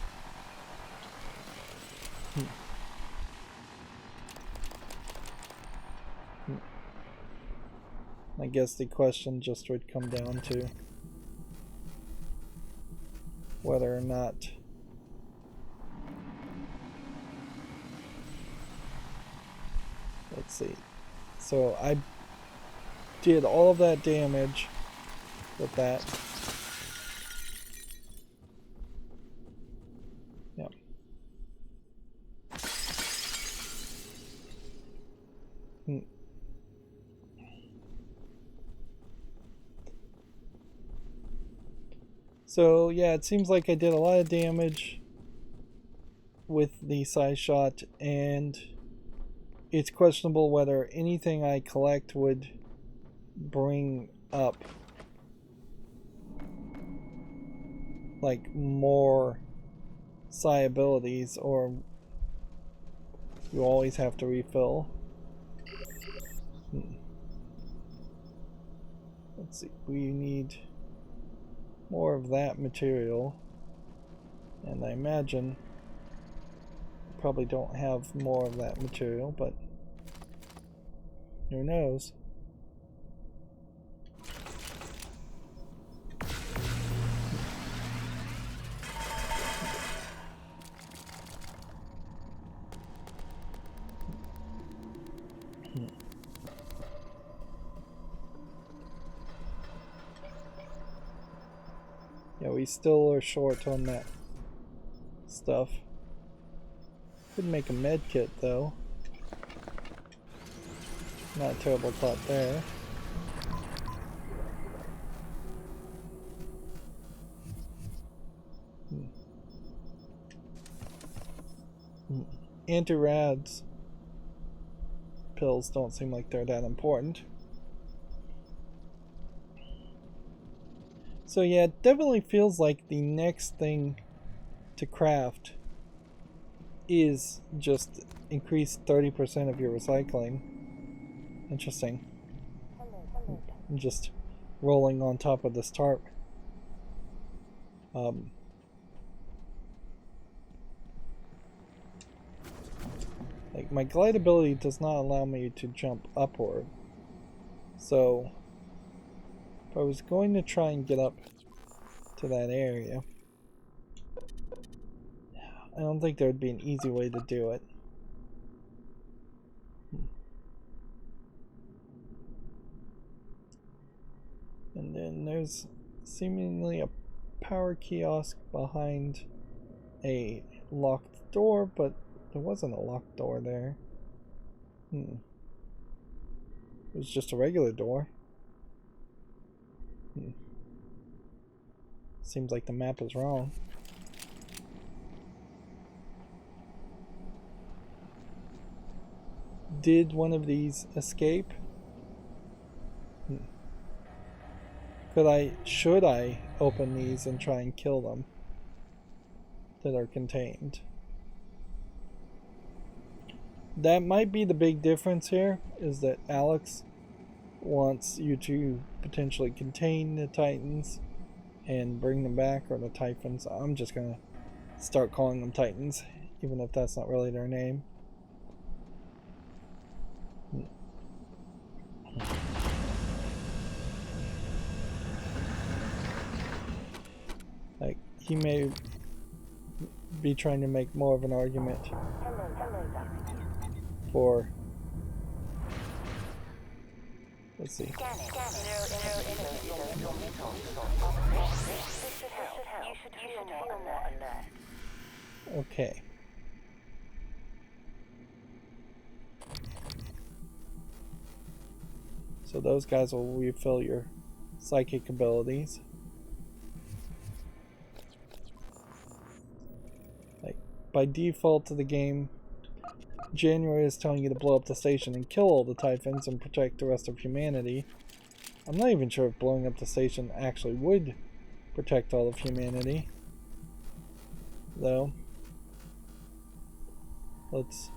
I guess the question just would come down to whether or not let's see. So I did all of that damage with that. Yep. So yeah, it seems like I did a lot of damage with the size shot, and it's questionable whether anything I collect would bring up like more psi abilities, or you always have to refill. Let's see, we need more of that material, and I imagine probably don't have more of that material, but who knows. Yeah, we still are short on that stuff. Could make a med kit though. Not a terrible thought there. Anti-rads pills don't seem like they're that important. So yeah, it definitely feels like the next thing to craft is just increase 30% of your recycling. Interesting. I'm just rolling on top of this tarp. Like my glide ability does not allow me to jump upward. So if I was going to try and get up to that area, I don't think there would be an easy way to do it. And then there's seemingly a power kiosk behind a locked door, but there wasn't a locked door there. It was just a regular door. Seems like the map is wrong. Did one of these escape? Should I open these and try and kill them that are contained? That might be the big difference here, is that Alex wants you to potentially contain the Titans and bring them back, or the Typhons. I'm just gonna start calling them Titans, even if that's not really their name. Like, he may be trying to make more of an argument for, let's see. Okay. So those guys will refill your psychic abilities. Like, by default to the game, January is telling you to blow up the station and kill all the Typhons and protect the rest of humanity. I'm not even sure if blowing up the station actually would protect all of humanity, though. Let's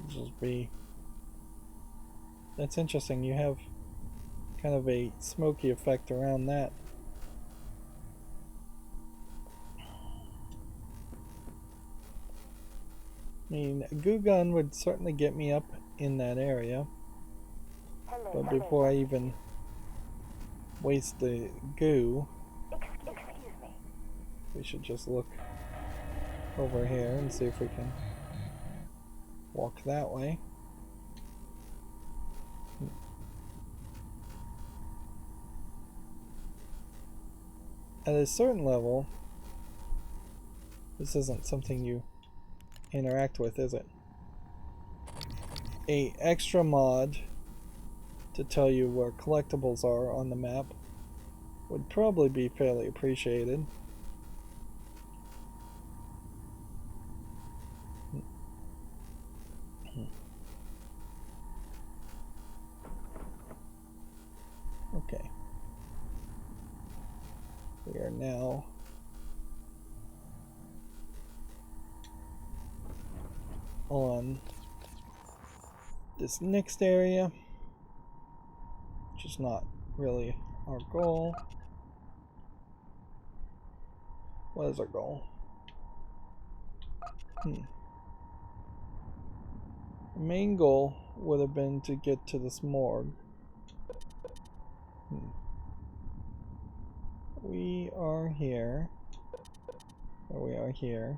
just be... That's interesting, you have kind of a smoky effect around that. I mean, a goo gun would certainly get me up in that area. But before I even waste the goo, we should just look over here and see if we can walk that way. At a certain level, this isn't something you interact with, is it? A extra mod to tell you where collectibles are on the map would probably be fairly appreciated. Okay. We are now on this next area, which is not really our goal. What is our goal? The main goal would have been to get to this morgue. We are here. Or we are here.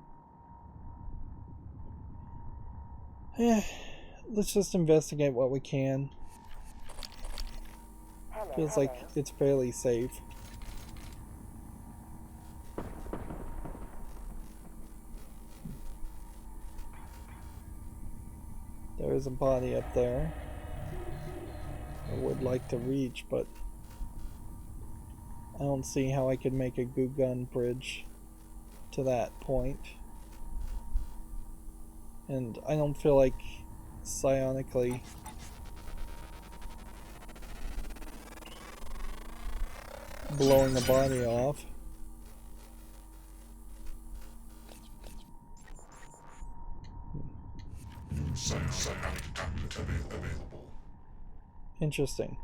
Let's just investigate what we can. Feels like it's fairly safe. There is a body up there I would like to reach, but I don't see how I could make a goo gun bridge to that point. And I don't feel like psionically blowing the body off. Interesting.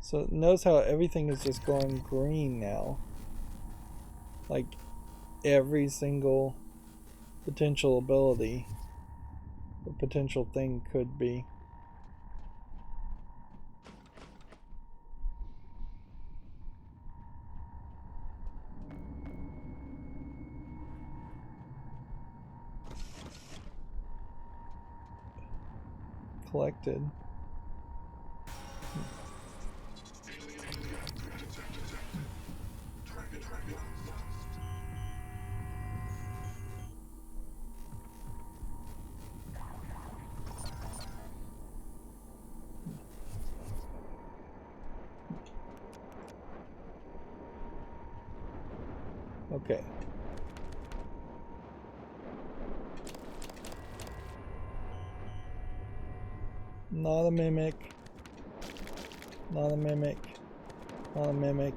So notice how everything is just going green now. Like every single potential ability or potential thing could be. collected. Okay. Not a mimic. Not a mimic. Not a mimic.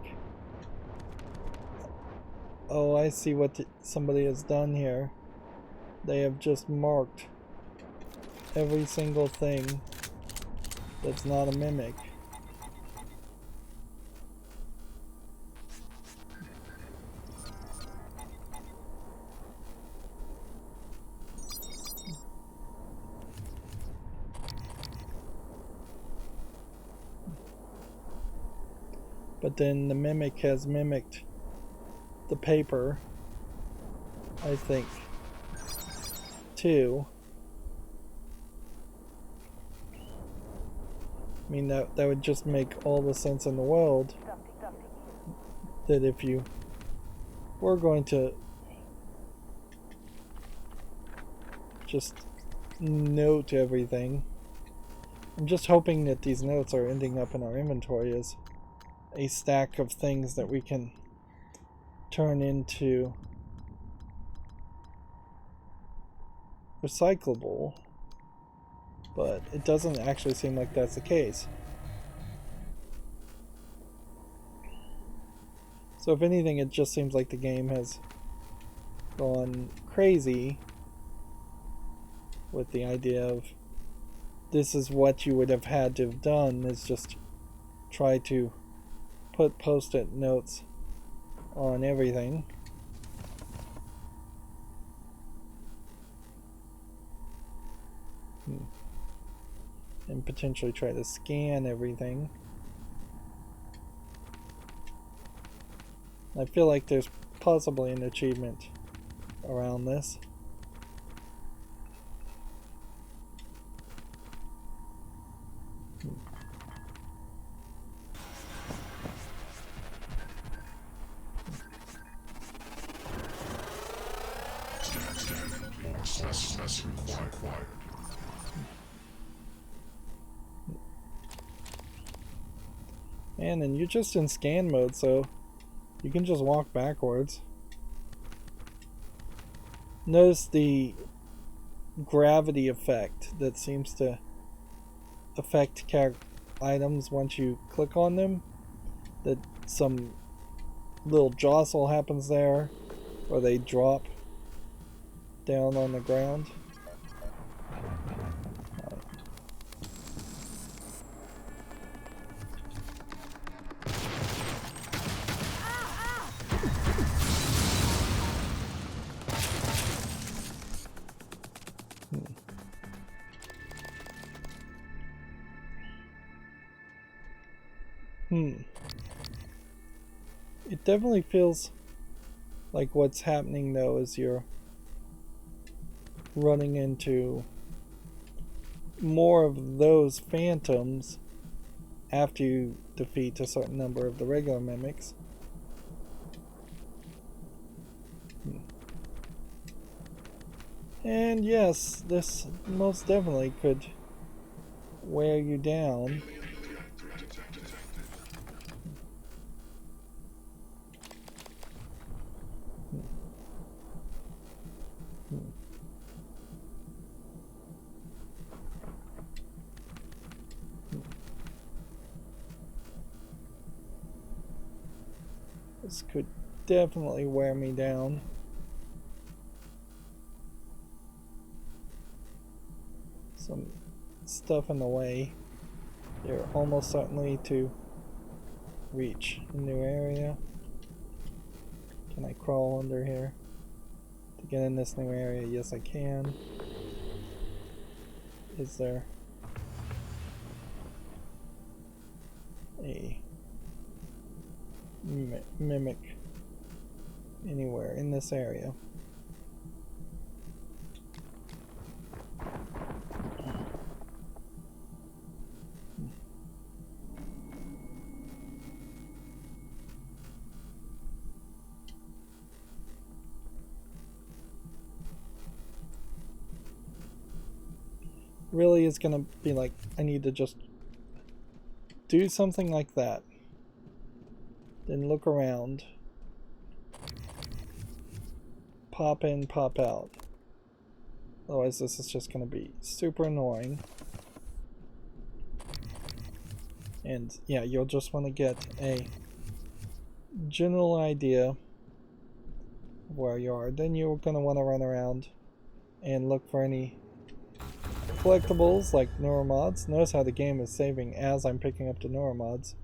Oh, I see what somebody has done here. They have just marked every single thing that's not a mimic. But then the mimic has mimicked the paper, I think, too. I mean, that would just make all the sense in the world that if you were going to just note everything. I'm just hoping that these notes are ending up in our inventory as a stack of things that we can turn into recyclable, but it doesn't actually seem like that's the case. So if anything, it just seems like the game has gone crazy with the idea of this is what you would have had to have done, is just try to put post-it notes on everything. And potentially try to scan everything. I feel like there's possibly an achievement around this. Man, and you're just in scan mode, so you can just walk backwards. Notice the gravity effect that seems to affect items once you click on them. That some little jostle happens there, or they drop down on the ground. It definitely feels like what's happening though is you're running into more of those phantoms after you defeat a certain number of the regular mimics. And yes, this most definitely could wear you down. This could definitely wear me down. Some stuff in the way. You're almost certainly to reach a new area. Can I crawl under here to get in this new area? Yes, I can. Is there a mimic anywhere in this area? really is gonna be like, I need to just do something like that. Then look around. Pop in, pop out. Otherwise this is just gonna be super annoying. And yeah, you'll just want to get a general idea of where you are. Then you're going to want to run around and look for any collectibles like neuromods. Notice how the game is saving as I'm picking up the neuromods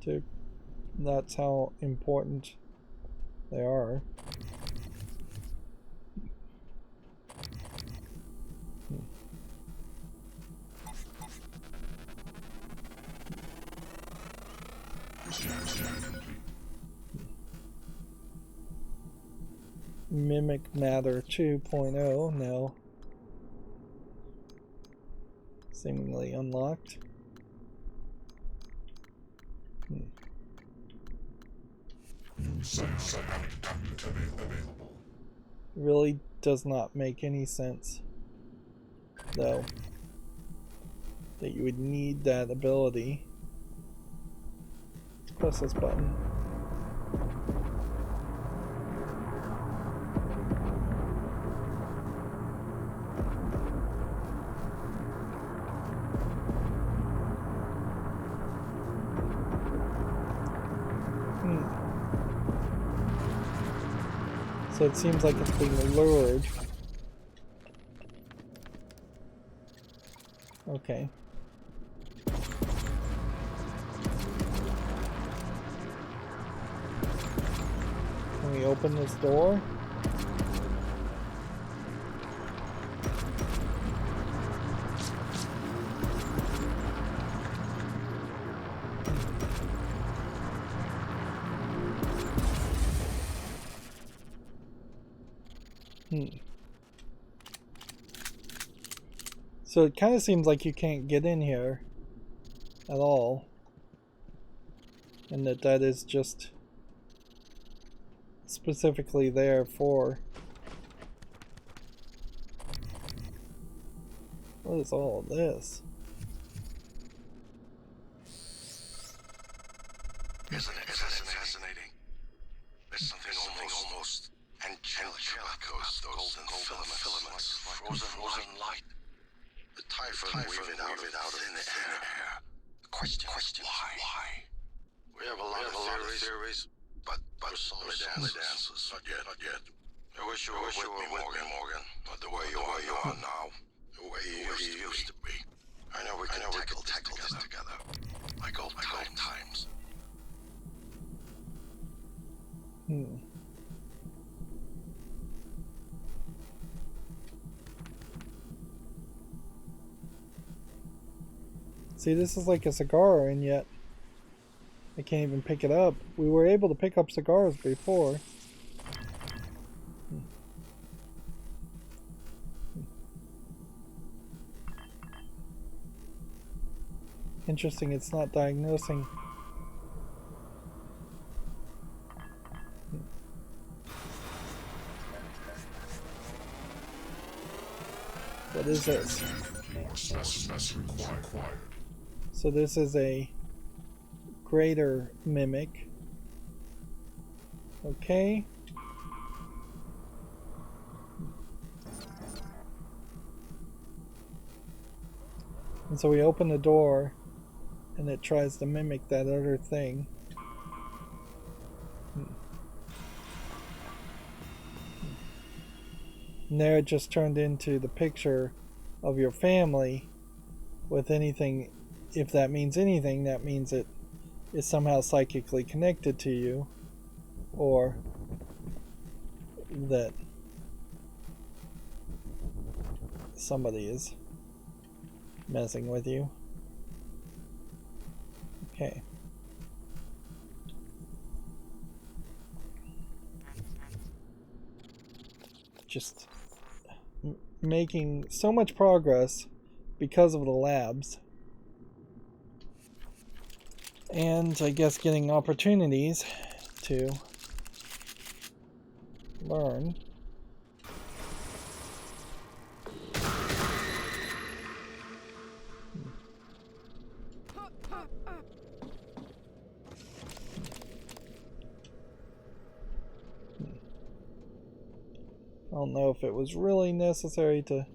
too. That's how important they are. Mimic Matter 2.0 now seemingly unlocked. Really does not make any sense, though, that you would need that ability. Press this button. So it seems like it's being lured. Okay. Can we open this door? So it kind of seems like you can't get in here at all, and that is just specifically there for... What is all of this? Isn't it fascinating? There's something almost angelic about those golden filaments, frozen light. The typhoon weaving out of thin air. The question, why? We have a lot of theories, but solid answers. Not yet. I wish you were with me, Morgan. Not the way you are now. The way you used to be. I know we can tackle this together. Like old times. See, this is like a cigar, and yet I can't even pick it up. We were able to pick up cigars before. Interesting, it's not diagnosing. What is this? So this is a greater mimic. Okay. And so we open the door and it tries to mimic that other thing. And there it just turned into the picture of your family with anything. If that means anything, that means it is somehow psychically connected to you, or that somebody is messing with you. Okay. Just making so much progress because of the labs. And I guess getting opportunities to learn. don't know if it was really necessary to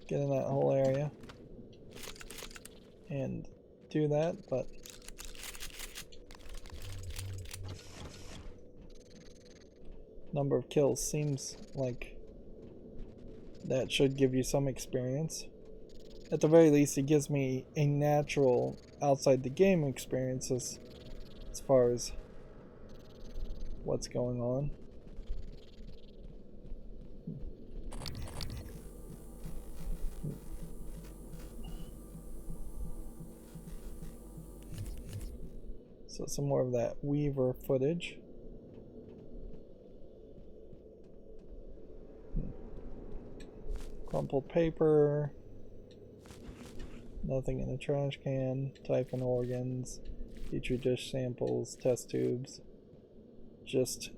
get in that whole area and do that, but number of kills seems like that should give you some experience. At the very least, it gives me a natural outside the game experience as far as what's going on. So some more of that Weaver footage. Crumpled paper. Nothing in the trash can. Typhon organs. Petri dish samples. Test tubes. Just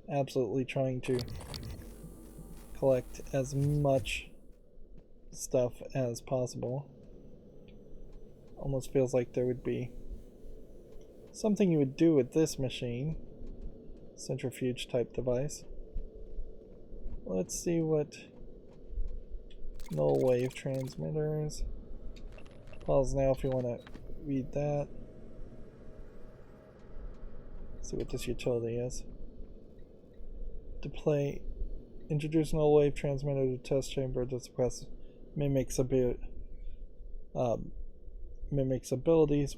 absolutely trying to collect as much stuff as possible. Almost feels like there would be something you would do with this machine. Centrifuge type device. Let's see what null wave transmitters. Pause now if you want to read that. See what this utility is. Display. Introduce null wave transmitter to test chamber to suppress mimics abilities.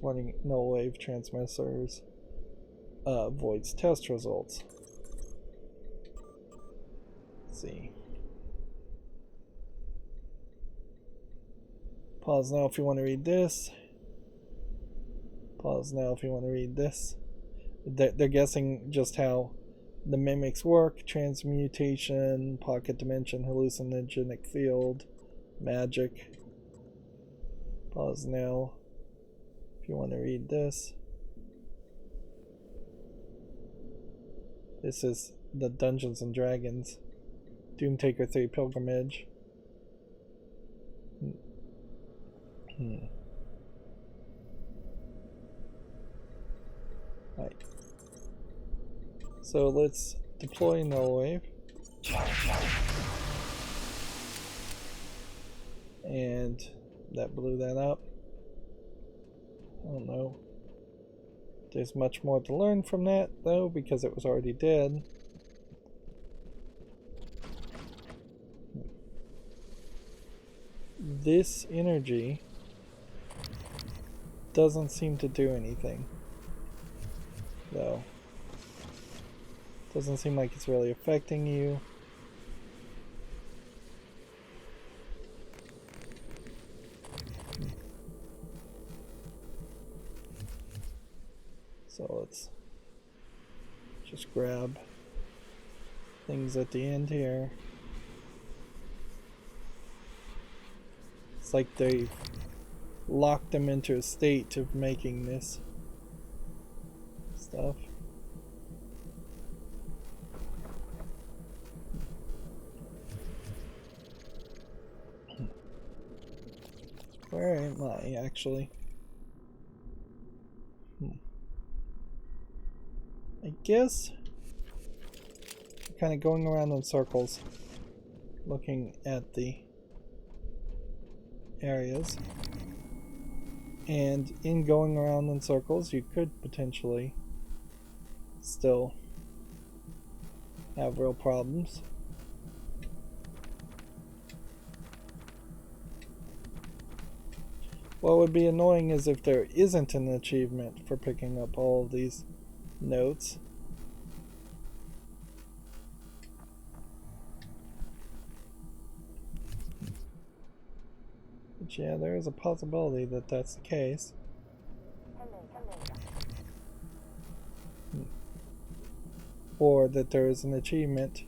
Warning: null wave transmitters voids test results. Let's see. Pause now if you want to read this. Pause now if you want to read this. They're guessing just how the mimics work. Transmutation, pocket dimension, hallucinogenic field, magic. Pause now if you want to read this. This is the Dungeons and Dragons Doomtaker 3 pilgrimage. Right. So let's deploy null wave. And that blew that up. I don't know. There's much more to learn from that though, because it was already dead. This energy doesn't seem to do anything, though. Doesn't seem like it's really affecting you. So let's just grab things at the end here. It's like they've locked them into a state of making this stuff. Where am I actually? I guess kind of going around in circles, looking at the areas. And in going around in circles, you could potentially still have real problems. What would be annoying is if there isn't an achievement for picking up all of these notes. But yeah, there is a possibility that that's the case. Or that there is an achievement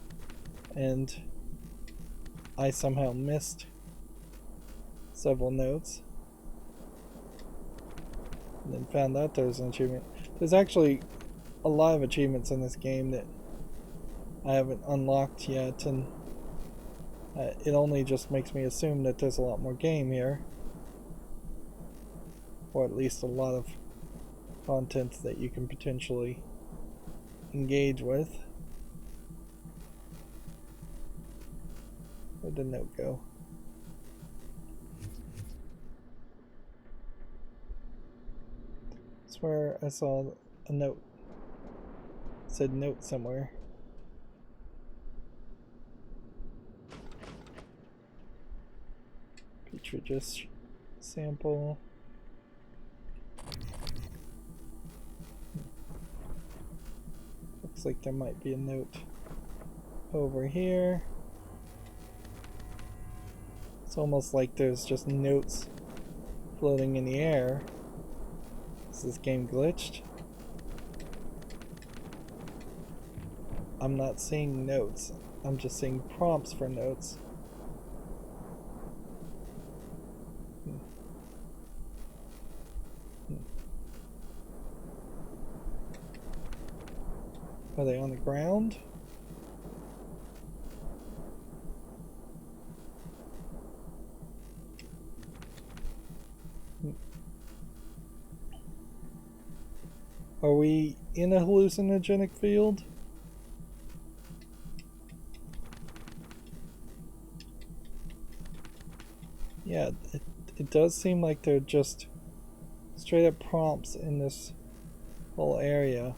and I somehow missed several notes and then found out there was an achievement. There's actually a lot of achievements in this game that I haven't unlocked yet, and it only just makes me assume that there's a lot more game here, or at least a lot of content that you can potentially engage with. Where'd the note go? I swear I saw a note. It said note somewhere. Petri dish sample. Looks like there might be a note over here. It's almost like there's just notes floating in the air. Is this game glitched? I'm not seeing notes. I'm just seeing prompts for notes. Are they on the ground? Are we in a hallucinogenic field? Yeah, it does seem like they're just straight up prompts in this whole area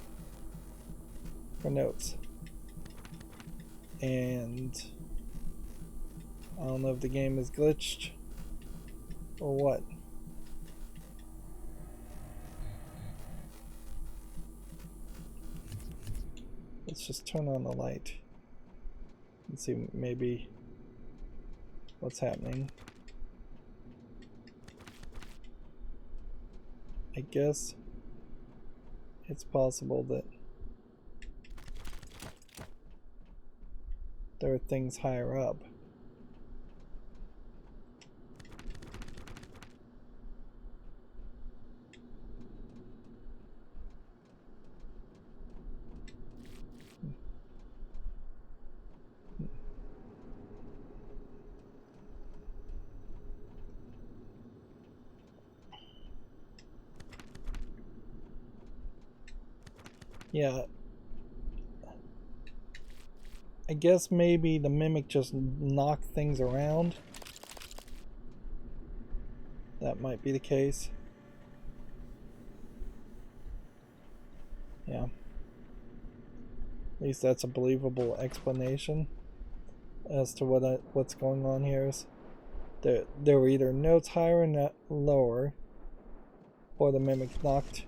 for notes. And I don't know if the game is glitched or what. Let's just turn on the light and see maybe what's happening. I guess it's possible that there are things higher up. Yeah, I guess maybe the mimic just knocked things around. That might be the case. Yeah. At least that's a believable explanation as to what's going on here. Is there were either notes higher or lower, or the mimic knocked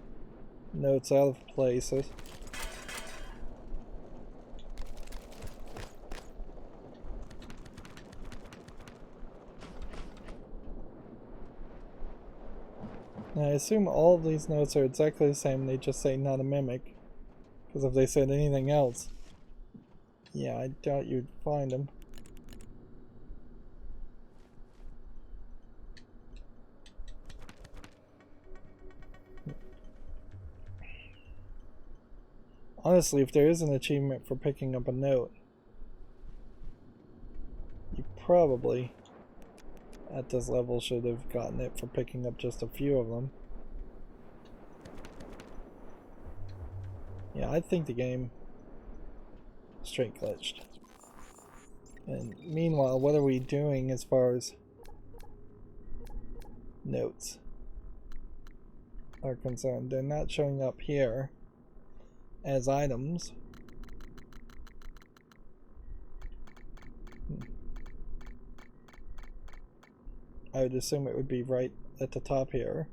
notes out of places. Now, I assume all of these notes are exactly the same. They just say not a mimic. Because if they said anything else, yeah, I doubt you'd find them. Honestly, if there is an achievement for picking up a note, you probably, at this level, should have gotten it for picking up just a few of them. Yeah, I think the game straight glitched. And meanwhile, what are we doing as far as notes are concerned? They're not showing up here as items. I would assume it would be right at the top here.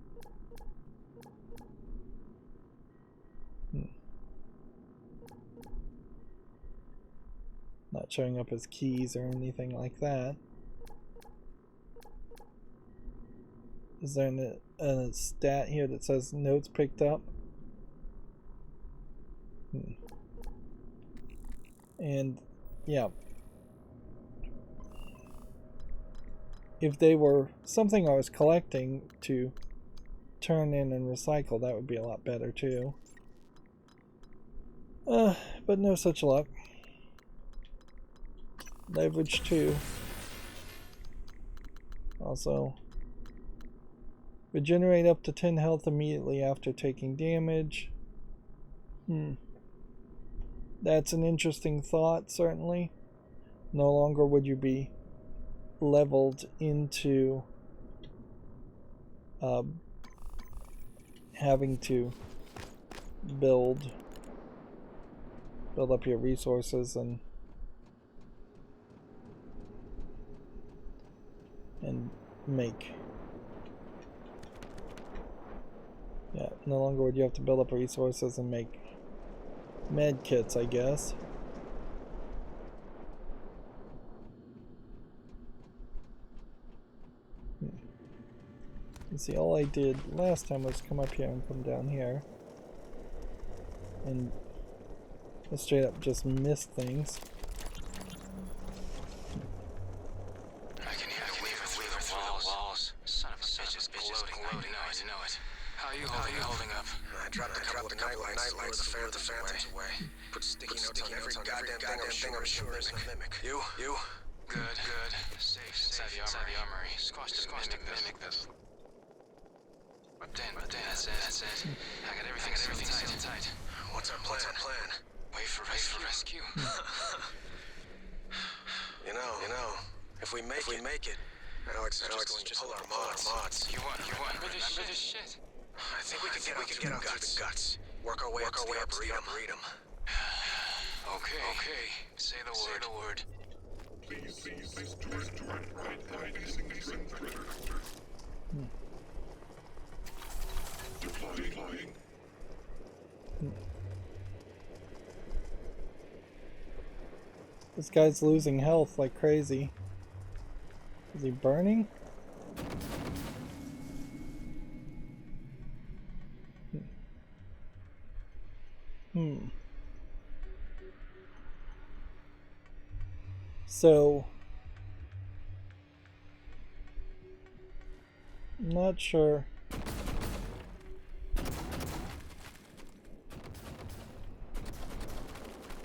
Not showing up as keys or anything like that. Is there a stat here that says notes picked up? And yeah, if they were something I was collecting to turn in and recycle, that would be a lot better too. But no such luck. Leverage 2. Also, regenerate up to 10 health immediately after taking damage. That's an interesting thought, certainly. No longer would you be leveled into having to build up your resources and make. Yeah, no longer would you have to build up resources and make med kits, I guess. You see, all I did last time was come up here and come down here. And I straight up just missed things. I can hear the walls. Son of a bitch is exploding. I know it. How are you holding up? I dropped a couple of nightlights before the family went away. Put sticky notes on every goddamn thing I'm sure is a mimic. You? Good. Safe inside the armory. Squash the mimic this. But then, that's it. I got everything sealed tight. What's our plan? Wait for rescue. You know, if we make it, Alex is just pull our mods. You want? Remember this shit? I think we can get out through the guts. Work our way up to the Arboretum. Okay. Say the word. Please direct right facing Deploying. This guy's losing health like crazy. Is he burning? So, I'm not sure.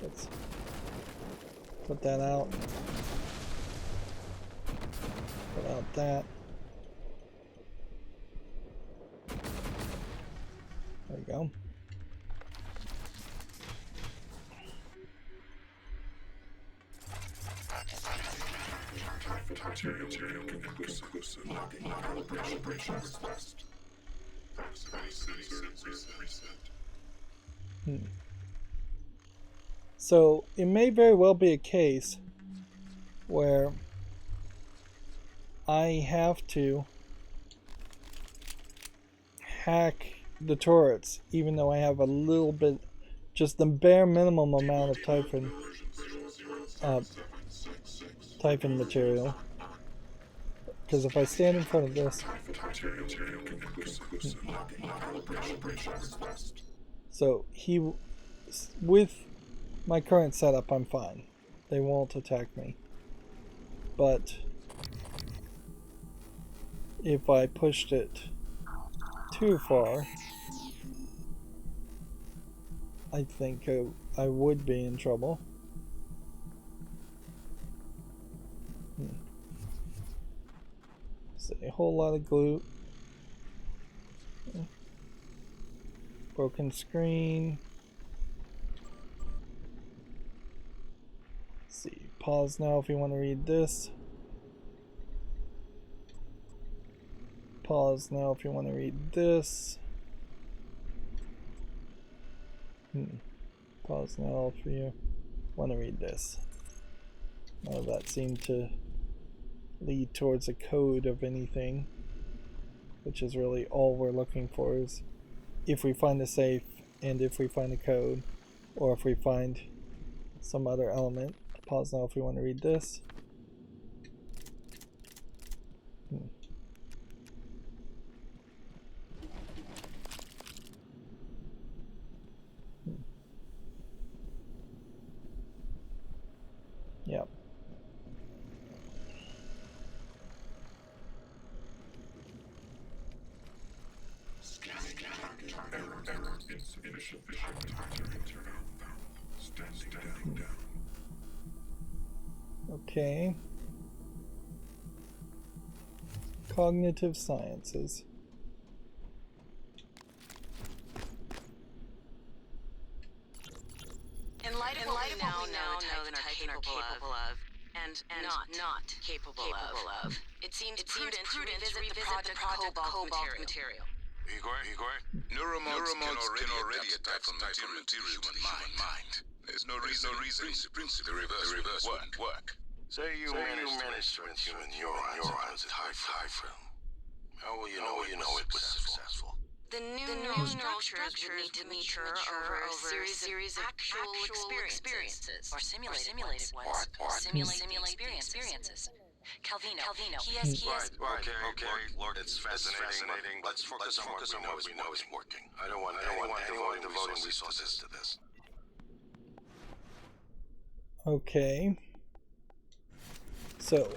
Let's put that out. Put out that. There we go. Material conclusive. Logging calibration request. So it may very well be a case where I have to hack the turrets, even though I have a little bit, just the bare minimum amount of Typhon material. Because if I stand in front of this, so with my current setup, I'm fine. They won't attack me. But if I pushed it too far, I think I would be in trouble. So a whole lot of glue. Broken screen. Let's see. Pause now if you want to read this. Pause now if you want to read this. Pause now if you want to read this. None of that seemed to lead towards a code of anything, which is really all we're looking for, is if we find a safe and if we find a code, or if we find some other element. Pause now if you want to read this. Yep. Okay. Cognitive sciences. In light of what we now know that are capable of, not capable of. It seems prudent to revisit the project cobalt material. Igor? Neuromods can already adapt material to human mind. There's no reason the reverse won't work. Say you managed to human neurons at high film. How will you know it was successful? The neural structures would need to mature over a series of actual experiences. Or simulated ones. What? Simulated experiences. Calvino. He has Okay, Lord, it's fascinating, but let's focus on what we know is working. I don't want anyone devoting resources to this. Okay. So,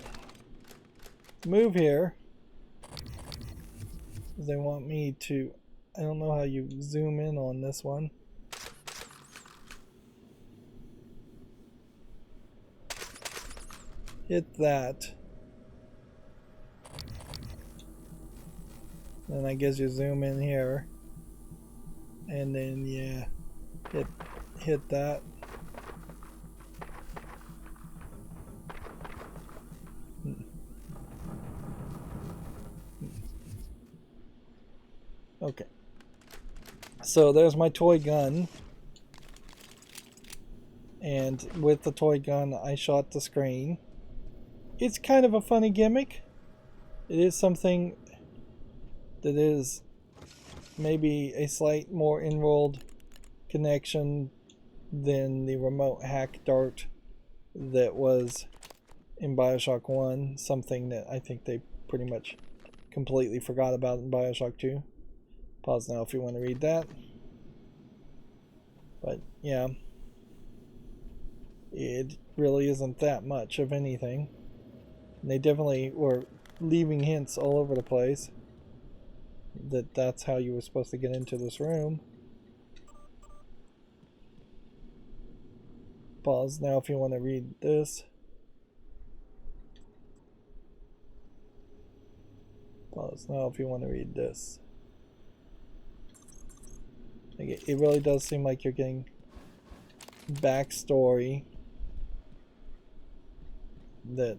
move here. They want me to, I don't know how you zoom in on this one. Hit that. Then I guess you zoom in here. And then yeah, hit that. Okay. So there's my toy gun. And with the toy gun I shot the screen. It's kind of a funny gimmick. It is something that is maybe a slight more in-world connection than the remote hack dart that was in Bioshock 1, something that I think they pretty much completely forgot about in Bioshock 2. Pause now if you want to read that. But yeah, it really isn't that much of anything. And they definitely were leaving hints all over the place that that's how you were supposed to get into this room. Pause now if you want to read this. Pause now if you want to read this. Like it really does seem like you're getting backstory that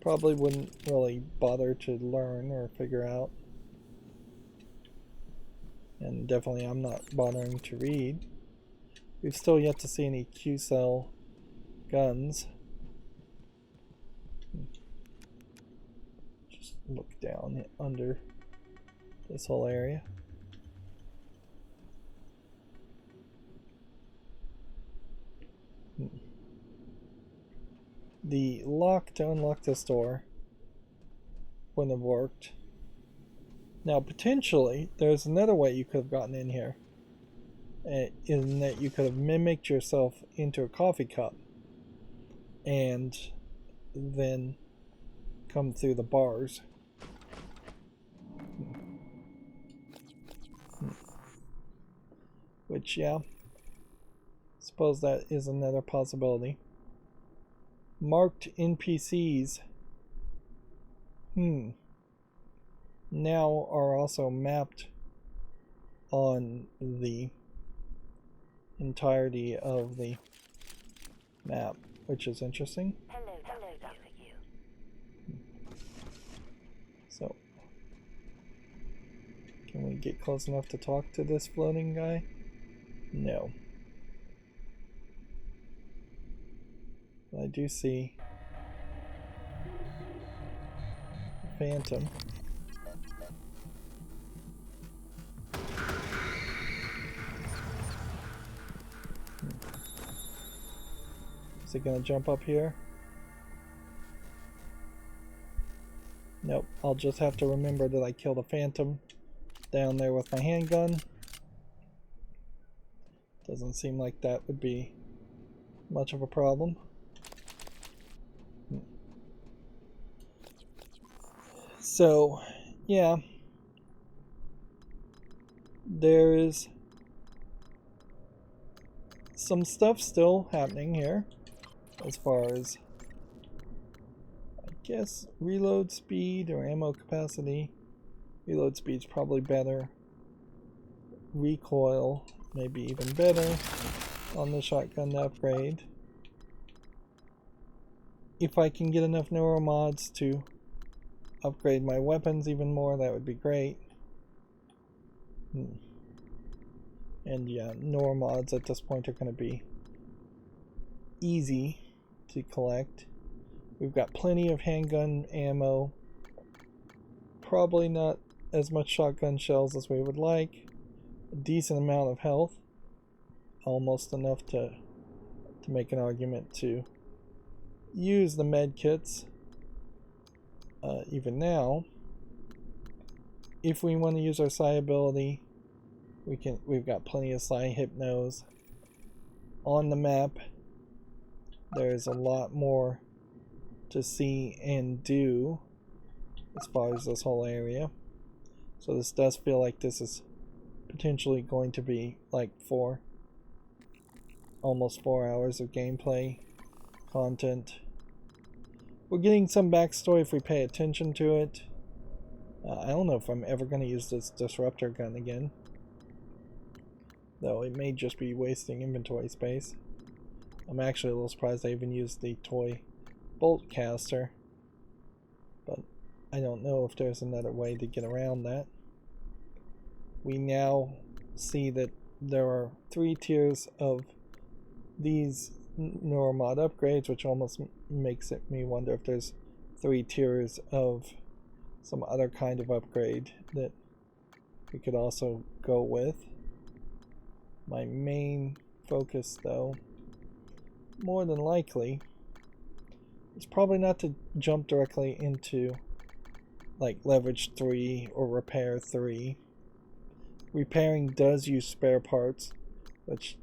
probably wouldn't really bother to learn or figure out. And definitely I'm not bothering to read. We've still yet to see any Q-cell guns. Just look down under this whole area. The lock to unlock this door wouldn't have worked. Now potentially there's another way you could have gotten in here, in that you could have mimicked yourself into a coffee cup and then come through the bars. Which, yeah, suppose that is another possibility. Marked NPCs now are also mapped on the entirety of the map, which is interesting. Hello, Dr. Q. So, can we get close enough to talk to this floating guy? No. I do see Phantom. Is it gonna jump up here? Nope, I'll just have to remember that I killed a Phantom down there with my handgun. Doesn't seem like that would be much of a problem. So, yeah, there is some stuff still happening here as far as, I guess, reload speed or ammo capacity. Reload speed's probably better. Recoil maybe even better on the shotgun upgrade. if I can get enough neuromods to upgrade my weapons even more, that would be great. And yeah, neuromods at this point are going to be easy to collect. We've got plenty of handgun ammo. Probably not as much shotgun shells as we would like. A decent amount of health. Almost enough to make an argument to use the med kits. Even now, if we want to use our psi ability, we've got plenty of psi hypnos on the map. There's a lot more to see and do as far as this whole area. So this does feel like this is potentially going to be like almost 4 hours of gameplay content. We're getting some backstory if we pay attention to it. I don't know if I'm ever going to use this disruptor gun again, though it may just be wasting inventory space. I'm actually a little surprised I even used the toy bolt caster, but I don't know if there's another way to get around that. We now see that there are 3 tiers of these neuromod upgrades, which almost makes me wonder if there's 3 tiers of some other kind of upgrade that we could also go with. My main focus, though, more than likely, is probably not to jump directly into like leverage 3 or repair 3. Repairing does use spare parts, which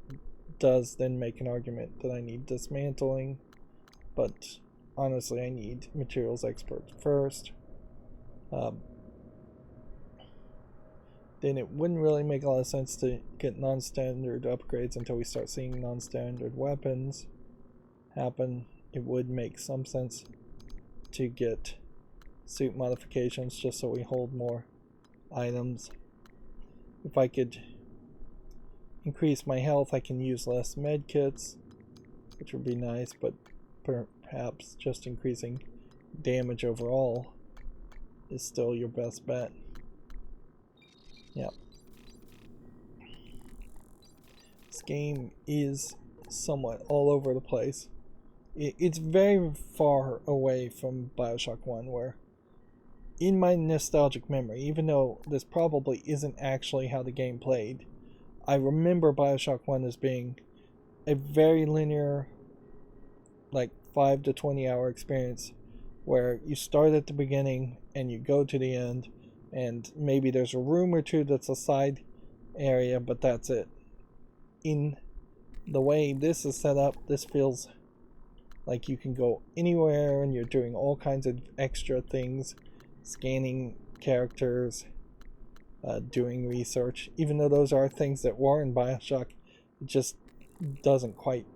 does then make an argument that I need dismantling, but honestly I need materials expert first. Then it wouldn't really make a lot of sense to get non-standard upgrades until we start seeing non-standard weapons happen. It would make some sense to get suit modifications just so we hold more items. If I could increase my health, I can use less med kits, which would be nice, but perhaps just increasing damage overall is still your best bet. Yep. This game is somewhat all over the place. It's very far away from Bioshock 1, where in my nostalgic memory, even though this probably isn't actually how the game played, I remember Bioshock 1 as being a very linear, like 5 to 20 hour experience where you start at the beginning and you go to the end, and maybe there's a room or two that's a side area, but that's it. In the way this is set up, this feels like you can go anywhere and you're doing all kinds of extra things, scanning characters, doing research. Even though those are things that were in Bioshock, it just doesn't quite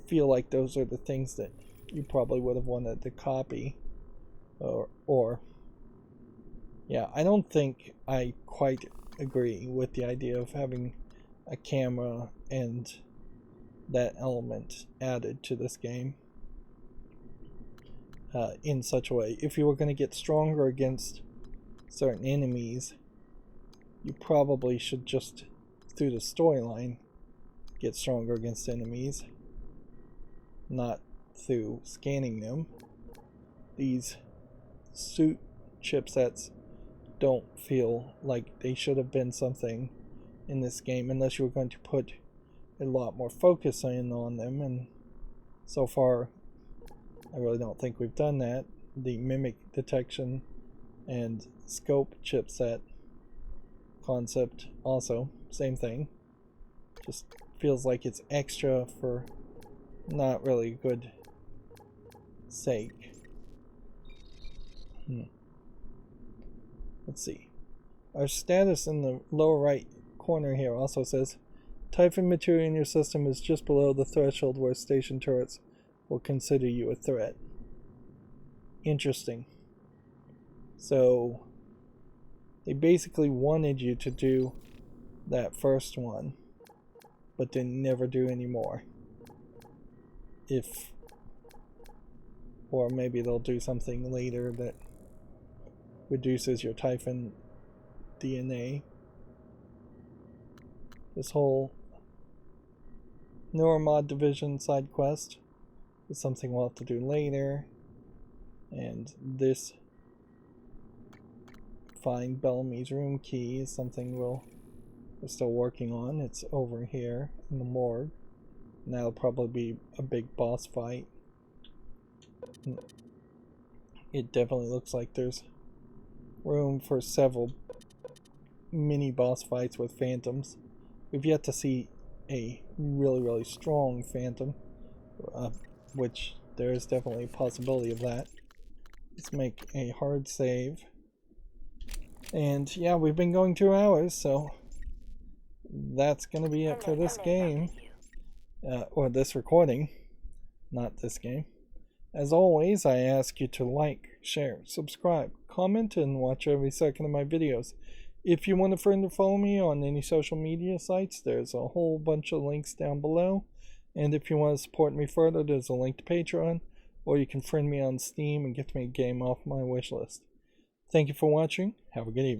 feel like those are the things that you probably would have wanted to copy. Or yeah, I don't think I quite agree with the idea of having a camera and that element added to this game in such a way. If you were going to get stronger against certain enemies, you probably should just, through the storyline, get stronger against enemies, not through scanning them. These suit chipsets don't feel like they should have been something in this game unless you were going to put a lot more focus in on them, and so far I really don't think we've done that. The mimic detection and scope chipset concept also, same thing. Just feels like it's extra for not really good sake. Let's see. Our status in the lower right corner here also says Typhon material in your system is just below the threshold where station turrets will consider you a threat. Interesting. So they basically wanted you to do that first one, but then never do any more. If Or maybe they'll do something later that reduces your Typhon DNA. This whole Neuromod Division side quest is something we'll have to do later. And this find Bellamy's room key is something we're still working on. It's over here in the morgue. And that'll probably be a big boss fight. It definitely looks like there's room for several mini boss fights with phantoms. We've yet to see a really strong phantom, which there is definitely a possibility of that. Let's make a hard save. And yeah, we've been going 2 hours, so that's gonna be it for this game. Or this recording, not this game. As always, I ask you to like, share, subscribe, comment, and watch every second of my videos. If you want a friend to follow me on any social media sites, there's a whole bunch of links down below. And if you want to support me further, there's a link to Patreon, or you can friend me on Steam and get me a game off my wishlist. Thank you for watching. Have a good evening.